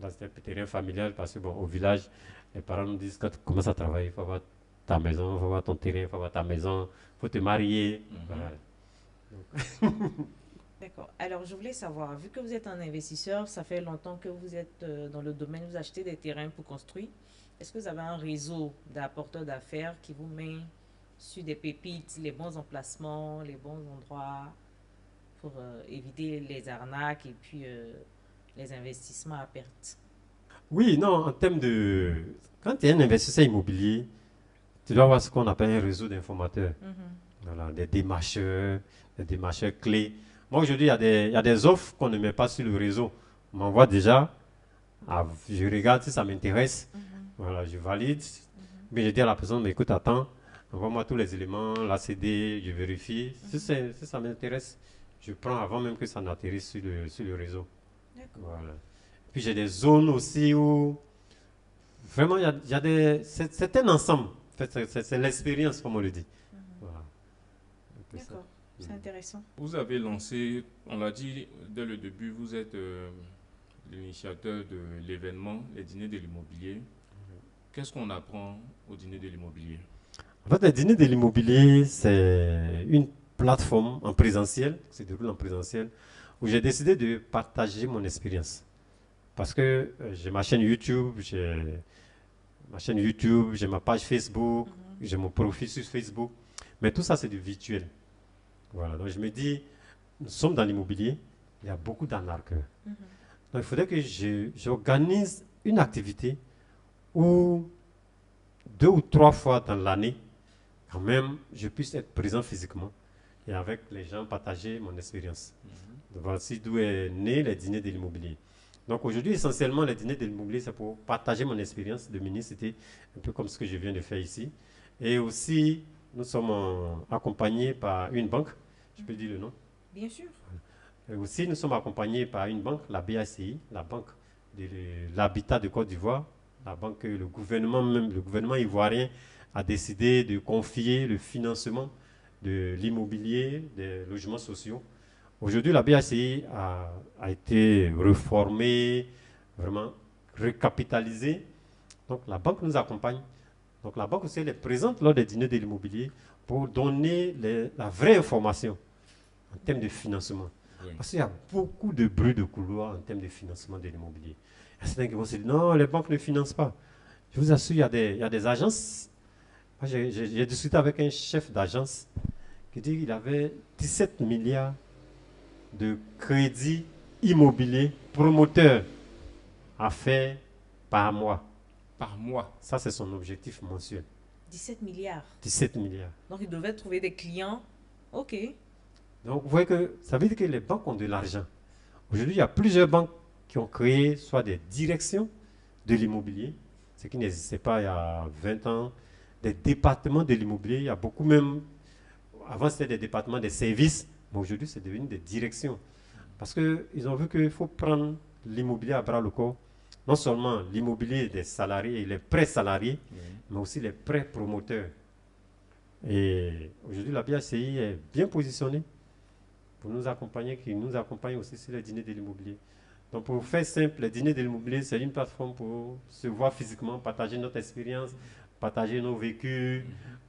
Là, c'était un terrain familial parce que, au village, les parents nous disent, quand tu commences à travailler, il faut avoir ta maison, il faut avoir ton terrain, il faut avoir ta maison, il faut te marier. Voilà. D'accord. Alors, je voulais savoir, vu que vous êtes un investisseur, ça fait longtemps que vous êtes dans le domaine, vous achetez des terrains pour construire. Est-ce que vous avez un réseau d'apporteurs d'affaires qui vous met sur des pépites, les bons emplacements, les bons endroits pour éviter les arnaques et puis les investissements à perte? Oui, non, en termes de... Quand tu es un investisseur immobilier, tu dois avoir ce qu'on appelle un réseau d'informateurs. Voilà, des démarcheurs clés. Moi, aujourd'hui, il y a des offres qu'on ne met pas sur le réseau. On m'envoie déjà, je regarde si ça m'intéresse. Voilà, je valide. Mais je dis à la personne, mais écoute, attends, envoie-moi tous les éléments, la CD, je vérifie. Si ça m'intéresse, je prends avant même que ça n'atterrisse sur le réseau. Voilà. Puis j'ai des zones aussi où vraiment c'est un ensemble. En fait, c'est l'expérience, comme on le dit. Voilà. D'accord, c'est intéressant. Vous avez lancé, on l'a dit dès le début, vous êtes l'initiateur de l'événement, les dîners de l'immobilier. Qu'est-ce qu'on apprend au dîner de l'immobilier? En fait, le dîner de l'immobilier, c'est une plateforme en présentiel, qui se déroule en présentiel, où j'ai décidé de partager mon expérience. Parce que j'ai ma chaîne YouTube, j'ai ma page Facebook, j'ai mon profil sur Facebook, mais tout ça c'est du virtuel. Voilà, donc je me dis, nous sommes dans l'immobilier, il y a beaucoup d'arnaqueurs. Donc il faudrait que j'organise une activité où 2 ou 3 fois dans l'année, quand même, je puisse être présent physiquement et avec les gens partager mon expérience. Donc voici d'où est né les dîners de l'immobilier. Donc aujourd'hui, essentiellement, les dîners de l'immobilier, c'est pour partager mon expérience de ministre, un peu comme ce que je viens de faire ici. Et aussi, nous sommes accompagnés par une banque, je peux dire le nom? Bien sûr. Et aussi, nous sommes accompagnés par une banque, la BACI, la banque de l'habitat de Côte d'Ivoire, la banque que le gouvernement ivoirien a décidé de confier le financement de l'immobilier, des logements sociaux. Aujourd'hui, la BACI a été reformée, vraiment recapitalisée. Donc, la banque nous accompagne. Donc, la banque aussi elle est présente lors des dîners de l'immobilier pour donner la vraie information en termes de financement. Oui. Parce qu'il y a beaucoup de bruit de couloir en termes de financement de l'immobilier. Il y a certains qui vont se dire, non, les banques ne financent pas. Je vous assure, il y a des agences. J'ai discuté avec un chef d'agence qui dit qu'il avait 17 milliards de crédits immobiliers promoteurs à faire par mois. Par mois? Ça, c'est son objectif mensuel. 17 milliards. 17 milliards. Donc, il devait trouver des clients. OK. Donc, vous voyez que ça veut dire que les banques ont de l'argent. Aujourd'hui, il y a plusieurs banques qui ont créé soit des directions de l'immobilier, ce qui n'existait pas il y a 20 ans, des départements de l'immobilier. Il y a beaucoup même, avant c'était des départements des services, mais aujourd'hui c'est devenu des directions. Parce qu'ils ont vu qu'il faut prendre l'immobilier à bras le corps. Non seulement l'immobilier des salariés et les prêts salariés, mais aussi les prêts promoteurs. Et aujourd'hui, la BACI est bien positionnée pour nous accompagner, qui nous accompagne aussi sur les dîners de l'immobilier. Donc, pour faire simple, les dîners de l'immobilier, c'est une plateforme pour se voir physiquement, partager notre expérience, partager nos vécus,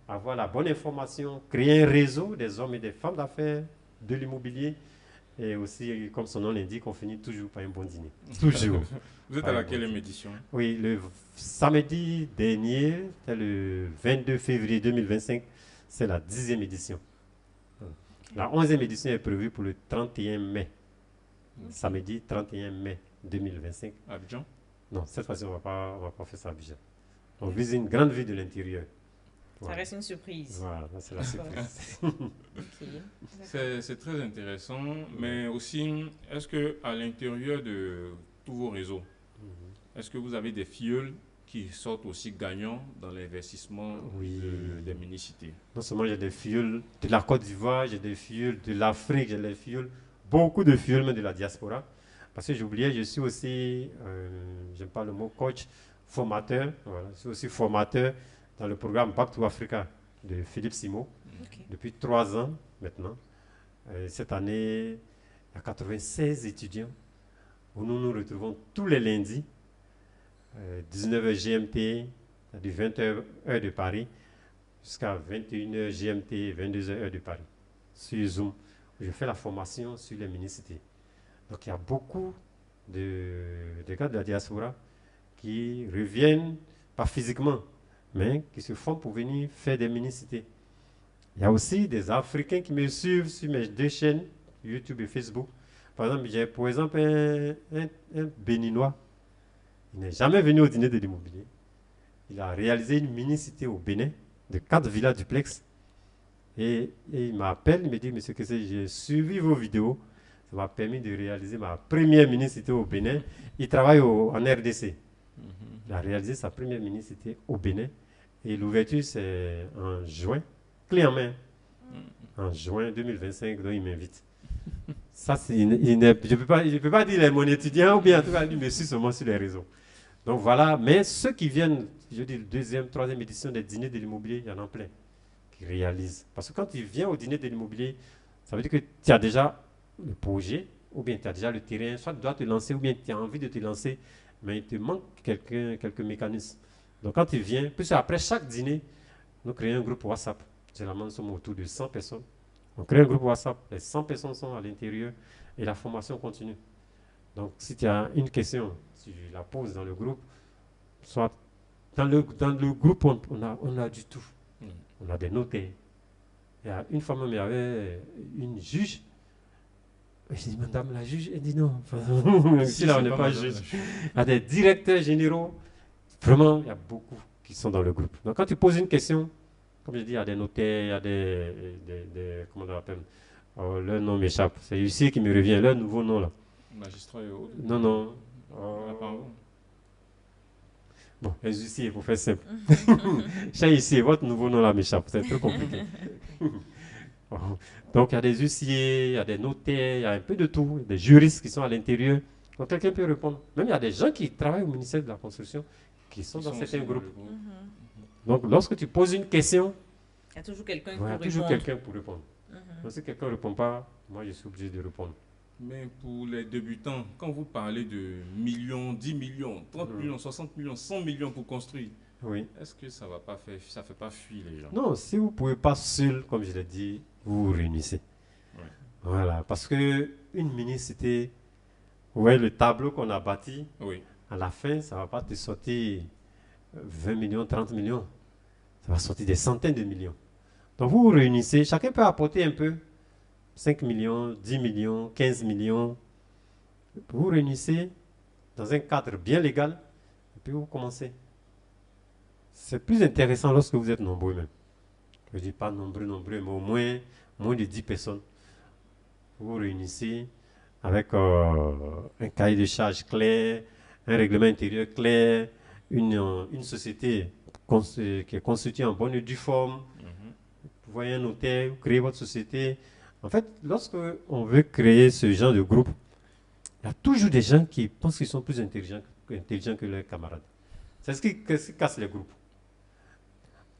avoir la bonne information, créer un réseau des hommes et des femmes d'affaires de l'immobilier. Et aussi, comme son nom l'indique, on finit toujours par un bon dîner. Toujours. Vous êtes à laquelle édition? Oui, le samedi dernier, c'est le 22 février 2025, c'est la 10e édition. La 11e édition est prévue pour le 31 mai. Samedi 31 mai 2025. À Abidjan? Non, cette fois-ci, on va pas faire ça à Abidjan. On vise une grande ville de l'intérieur. Ça reste une surprise. Voilà, c'est la surprise. C'est très intéressant, mais aussi, est-ce qu'à l'intérieur de tous vos réseaux, est-ce que vous avez des filleuls qui sortent aussi gagnants dans l'investissement des mini-cités? Non seulement j'ai des filleuls de la Côte d'Ivoire, j'ai des filleuls de l'Afrique, j'ai des filleuls, beaucoup de filleuls même de la diaspora. Parce que j'oubliais, je suis aussi, j'aime pas le mot coach, formateur. Voilà, je suis aussi formateur dans le programme Back to Africa de Philippe Simo, depuis 3 ans maintenant. Cette année, il y a 96 étudiants où nous nous retrouvons tous les lundis, 19h GMT, c'est-à-dire 20h heure de Paris, jusqu'à 21h GMT, 22h heure de Paris, sur Zoom, où je fais la formation sur les mini-cités. Donc il y a beaucoup de gars de la diaspora qui reviennent, pas physiquement, mais qui se font pour venir faire des mini-cités. Il y a aussi des Africains qui me suivent sur mes 2 chaînes, YouTube et Facebook. Par exemple, j'ai un Béninois. Il n'est jamais venu au dîner de l'immobilier. Il a réalisé une mini-cité au Bénin de 4 villas duplex. Et il m'appelle, il me dit, monsieur Kessé, j'ai suivi vos vidéos. Ça m'a permis de réaliser ma première mini-cité au Bénin. Il travaille en RDC. Il a réalisé sa première mini-cité au Bénin. Et l'ouverture, c'est en juin, clé en main. En juin 2025, donc il m'invite. Ça, je ne peux pas dire mon étudiant, ou bien en tout cas, il me suit seulement sur les réseaux. Donc voilà, mais ceux qui viennent, je dis, 2e, 3e édition des dîners de l'immobilier, il y en a plein qui réalisent. Parce que quand tu viens au dîner de l'immobilier, ça veut dire que tu as déjà le projet, ou bien tu as déjà le terrain, soit tu dois te lancer, ou bien tu as envie de te lancer, mais il te manque quelques mécanismes. Donc quand tu viens, puis après chaque dîner, nous créons un groupe WhatsApp. Généralement, nous sommes autour de 100 personnes. On crée un groupe WhatsApp, les 100 personnes sont à l'intérieur et la formation continue. Donc si tu as une question, tu la poses dans le groupe, soit dans le groupe, on a du tout. On a des notaires. Une fois même, il y avait une juge. Je dis, madame la juge, elle dit non. Si là, on n'est pas juge. Il y a des directeurs généraux. Vraiment, il y a beaucoup qui sont dans le groupe. Donc, quand tu poses une question, comme je dis, il y a des notaires, il y a des comment on appelle, leur nom m'échappe. C'est ici qui me revient, leur nouveau nom là. Magistrat et autres. Non. Bon, les huissiers, pour faire simple. Chaque huissier, votre nouveau nom là m'échappe, c'est trop compliqué. Donc, il y a des huissiers, il y a des notaires, il y a un peu de tout, des juristes qui sont à l'intérieur. Donc, quelqu'un peut répondre. Même il y a des gens qui travaillent au ministère de la Construction qui sont dans certains groupes. Donc, lorsque tu poses une question, il y a toujours quelqu'un pour répondre. Donc, si quelqu'un ne répond pas, moi, je suis obligé de répondre. Mais pour les débutants, quand vous parlez de millions, 10 millions, 30 millions, 60 millions, 100 millions pour construire, est-ce que ça ne fait pas fuir les gens? Non, si vous ne pouvez pas seul, comme je l'ai dit, vous vous réunissez. Voilà, parce qu'une mini-cité, vous voyez le tableau qu'on a bâti, à la fin, ça ne va pas te sortir 20 millions, 30 millions. Ça va sortir des centaines de millions. Donc vous vous réunissez, chacun peut apporter un peu, 5 millions, 10 millions, 15 millions. Vous vous réunissez dans un cadre bien légal, et puis vous commencez. C'est plus intéressant lorsque vous êtes nombreux même. Je ne dis pas nombreux, mais au moins de 10 personnes. Vous vous réunissez avec un cahier de charges clair, un règlement intérieur clair, une société qui est constituée en bonne et due forme. Vous voyez un notaire, vous créez votre société. En fait, lorsque on veut créer ce genre de groupe, il y a toujours des gens qui pensent qu'ils sont plus intelligents que leurs camarades. C'est ce qui casse les groupes.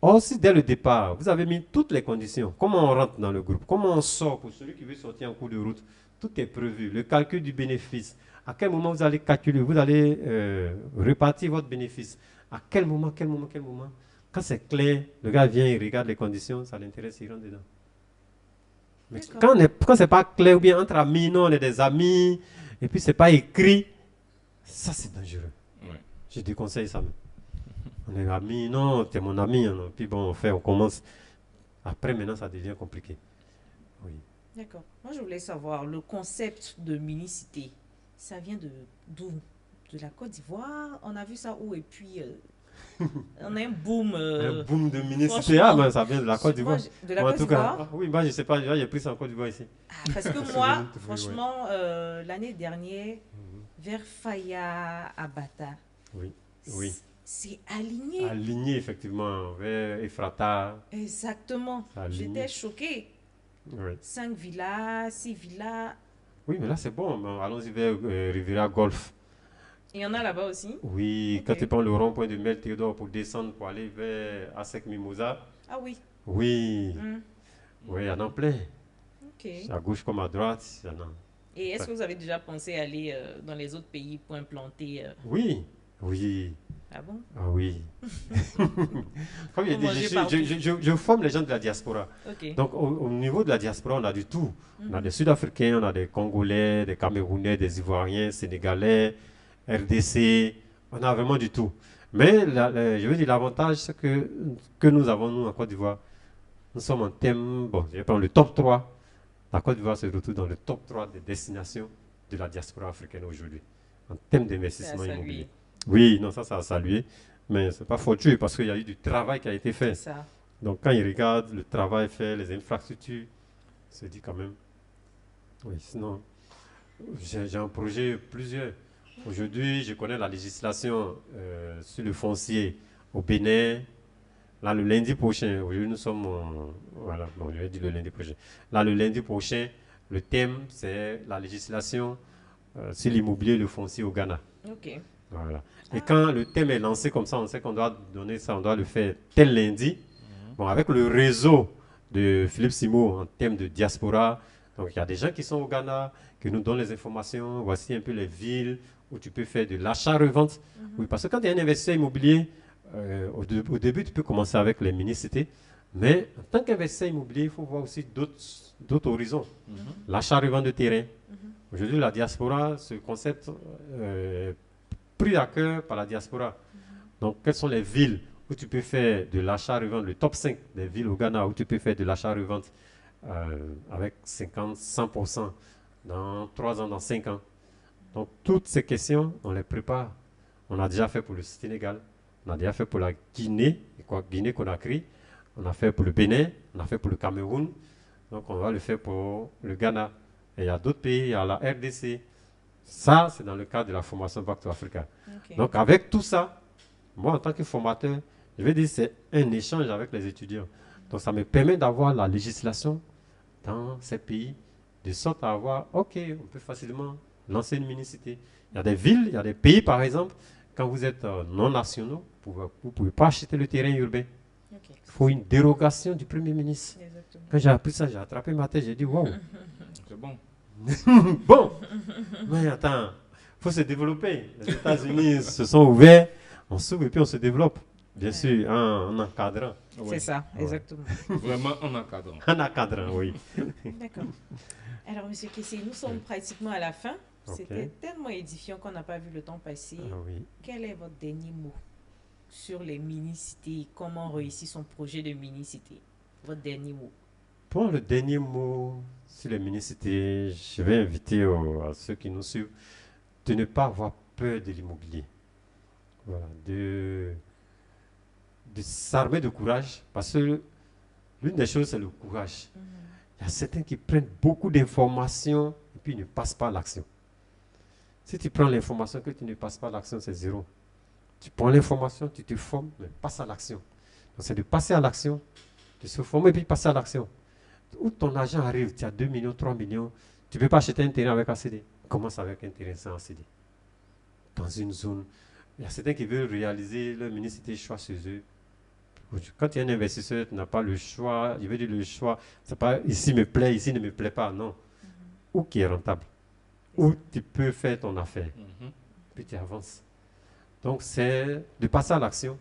Or, si dès le départ, vous avez mis toutes les conditions, comment on rentre dans le groupe, comment on sort pour celui qui veut sortir en cours de route, tout est prévu. Le calcul du bénéfice, à quel moment vous allez calculer, vous allez repartir votre bénéfice, à quel moment. Quand c'est clair, le gars vient, il regarde les conditions, ça l'intéresse, il rentre dedans. Mais quand c'est pas clair, ou bien entre amis, non, on est des amis, et puis c'est pas écrit, ça c'est dangereux. Je déconseille ça même. On est amis, non, tu es mon ami, hein, puis bon, on commence. Après, maintenant, ça devient compliqué. Oui. D'accord. Moi, je voulais savoir, le concept de mini-cité, ça vient d'où? De la Côte d'Ivoire? On a vu ça où? Et puis, On a un boom. Un boom de mini-cités. Ah, ben, ça vient de la Côte d'Ivoire. De la Côte d'Ivoire. Oui, moi, je ne sais pas, j'ai pris ça en Côte d'Ivoire ici. Parce que moi, franchement, l'année dernière, vers Faya, Abata, oui. C'est aligné. Aligné, effectivement, vers Ephrata. Exactement. J'étais choquée. 5 villas, 6 villas. Oui, mais là, c'est bon. Allons-y vers Riviera Golf. Il y en a là-bas aussi? Oui, quand tu prends le rond-point de Mel Théodore pour descendre, pour aller vers Asec Mimosa. Ah oui. Oui. Oui, il y en a plein. Ok. À gauche comme à droite, il y en a. Et est-ce que vous avez déjà pensé aller dans les autres pays pour implanter Oui, oui. Ah bon? Ah oui. Comme je dis, je forme les gens de la diaspora. Okay. Donc, au niveau de la diaspora, on a du tout. On a des Sud-Africains, on a des Congolais, des Camerounais, des Ivoiriens, Sénégalais, RDC. On a vraiment du tout. Mais je veux dire, l'avantage, c'est que nous avons, nous, en Côte d'Ivoire, nous sommes en thème, bon, je vais prendre le top 3. La Côte d'Ivoire se retrouve dans le top 3 des destinations de la diaspora africaine aujourd'hui, en termes d'investissement immobilier. Oui, non, ça a salué, mais ce n'est pas fortuit parce qu'il y a eu du travail qui a été fait. Ça. Donc, quand ils regardent le travail fait, les infrastructures, on se dit quand même, oui, sinon, j'ai un projet, plusieurs. Aujourd'hui, je connais la législation sur le foncier au Bénin. Là, le lundi prochain, aujourd'hui nous sommes, voilà, bon, je vais dire le lundi prochain. Là, le lundi prochain, le thème, c'est la législation sur l'immobilier et le foncier au Ghana. Ok. Voilà. Et quand le thème est lancé comme ça, on sait qu'on doit donner ça, on doit le faire tel lundi. Bon, avec le réseau de Philippe Simo en termes de diaspora, donc il y a des gens qui sont au Ghana, qui nous donnent les informations. Voici un peu les villes où tu peux faire de l'achat-revente. Oui, parce que quand tu es un investisseur immobilier, au début, tu peux commencer avec les mini-cités, mais en tant qu'investisseur immobilier, il faut voir aussi d'autres horizons. L'achat-revente de terrain. Aujourd'hui, la diaspora, ce concept pris à cœur par la diaspora. Donc, quelles sont les villes où tu peux faire de l'achat-revente, le top 5 des villes au Ghana où tu peux faire de l'achat-revente avec 50, 100% dans 3 ans, dans 5 ans. Donc, toutes ces questions, on les prépare. On a déjà fait pour le Sénégal, on a déjà fait pour la Guinée-Conakry, on a fait pour le Bénin, on a fait pour le Cameroun, donc on va le faire pour le Ghana. Et il y a d'autres pays, il y a la RDC. Ça, c'est dans le cadre de la formation Back to Africa. Okay. Donc, avec tout ça, moi, en tant que formateur, je vais dire c'est un échange avec les étudiants. Donc, ça me permet d'avoir la législation dans ces pays, de sorte à avoir, OK, on peut facilement lancer une mini-cité. Il y a des villes, il y a des pays, par exemple, quand vous êtes non nationaux, vous ne pouvez pas acheter le terrain urbain. Okay. Il faut une dérogation du Premier ministre. Exactement. Quand j'ai appris ça, j'ai attrapé ma tête, j'ai dit, waouh. C'est bon. Bon, mais attends, il faut se développer. Les États-Unis se sont ouverts, on s'ouvre et puis on se développe. Bien sûr, en encadrant. C'est ça, exactement. Vraiment en encadrant. En encadrant, oui. D'accord. Alors, M. Kessé, nous sommes pratiquement à la fin. C'était tellement édifiant qu'on n'a pas vu le temps passer. Oui. Quel est votre dernier mot sur les mini-cités? Comment réussir son projet de mini-cité? Votre dernier mot. Pour le dernier mot sur les mini-cités, je vais inviter à ceux qui nous suivent de ne pas avoir peur de l'immobilier. Voilà, de s'armer de courage, parce que l'une des choses, c'est le courage. Il y a certains qui prennent beaucoup d'informations et puis ne passent pas à l'action. Si tu prends l'information que tu ne passes pas à l'action, c'est zéro. Tu prends l'information, tu te formes, mais passe à l'action. Donc c'est de passer à l'action, de se former et puis passer à l'action. Où ton argent arrive, tu as 2 millions, 3 millions, tu ne peux pas acheter un terrain avec ACD. Commence avec un terrain sans ACD. Dans une zone, il y a certains qui veulent réaliser leur mini-cité choix chez eux. Quand tu es un investisseur, tu n'as pas le choix, il veut dire le choix, c'est pas ici me plaît, ici ne me plaît pas, non. Où qui est rentable, où tu peux faire ton affaire, puis tu avances. Donc c'est de passer à l'action,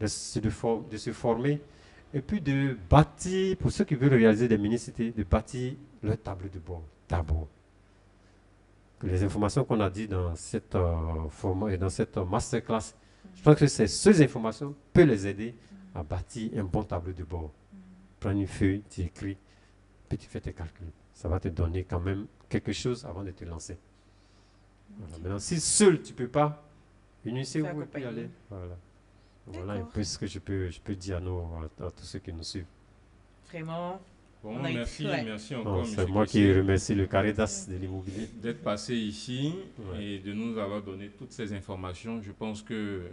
de se former, et puis de bâtir, pour ceux qui veulent réaliser des mini-cités, de bâtir leur table de bord d'abord. Les informations qu'on a dit dans cette masterclass, je pense que ces informations peuvent les aider à bâtir un bon tableau de bord. Prends une feuille, tu écris, puis tu fais tes calculs. Ça va te donner quand même quelque chose avant de te lancer. Voilà. Maintenant, si seul tu ne peux pas, unissez-vous et puis allez. Voilà. Voilà un peu ce que je peux dire à tous ceux qui nous suivent. Vraiment. Bon, merci encore, bon, c'est moi qui remercie le Caritas de l'immobilier d'être passé ici et de nous avoir donné toutes ces informations. Je pense que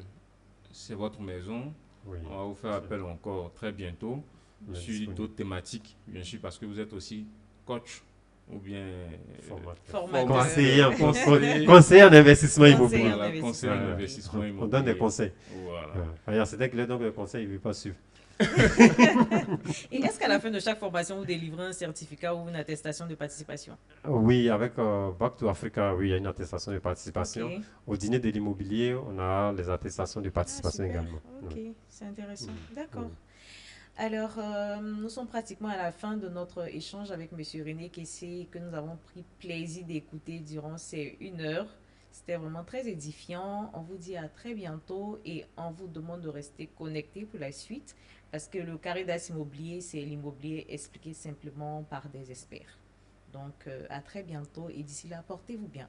c'est votre maison. Oui, on va vous faire appel encore très bientôt sur d'autres thématiques, bien sûr, parce que vous êtes aussi coach ou bien conseiller en investissement immobilier. Conseiller en investissement immobilier. On donne des conseils. Voilà. C'est que donc le conseil, il ne veut pas suivre. Et est-ce qu'à la fin de chaque formation, vous délivrez un certificat ou une attestation de participation? Oui, avec Back to Africa, oui, il y a une attestation de participation. Okay. Au dîner de l'immobilier, on a les attestations de participation également. Ok, c'est intéressant. D'accord. Alors, nous sommes pratiquement à la fin de notre échange avec M. René Kessé, que nous avons pris plaisir d'écouter durant ces 1 heure. C'était vraiment très édifiant. On vous dit à très bientôt et on vous demande de rester connectés pour la suite parce que le Caritas immobilier, c'est l'immobilier expliqué simplement par des experts. Donc, à très bientôt et d'ici là, portez-vous bien.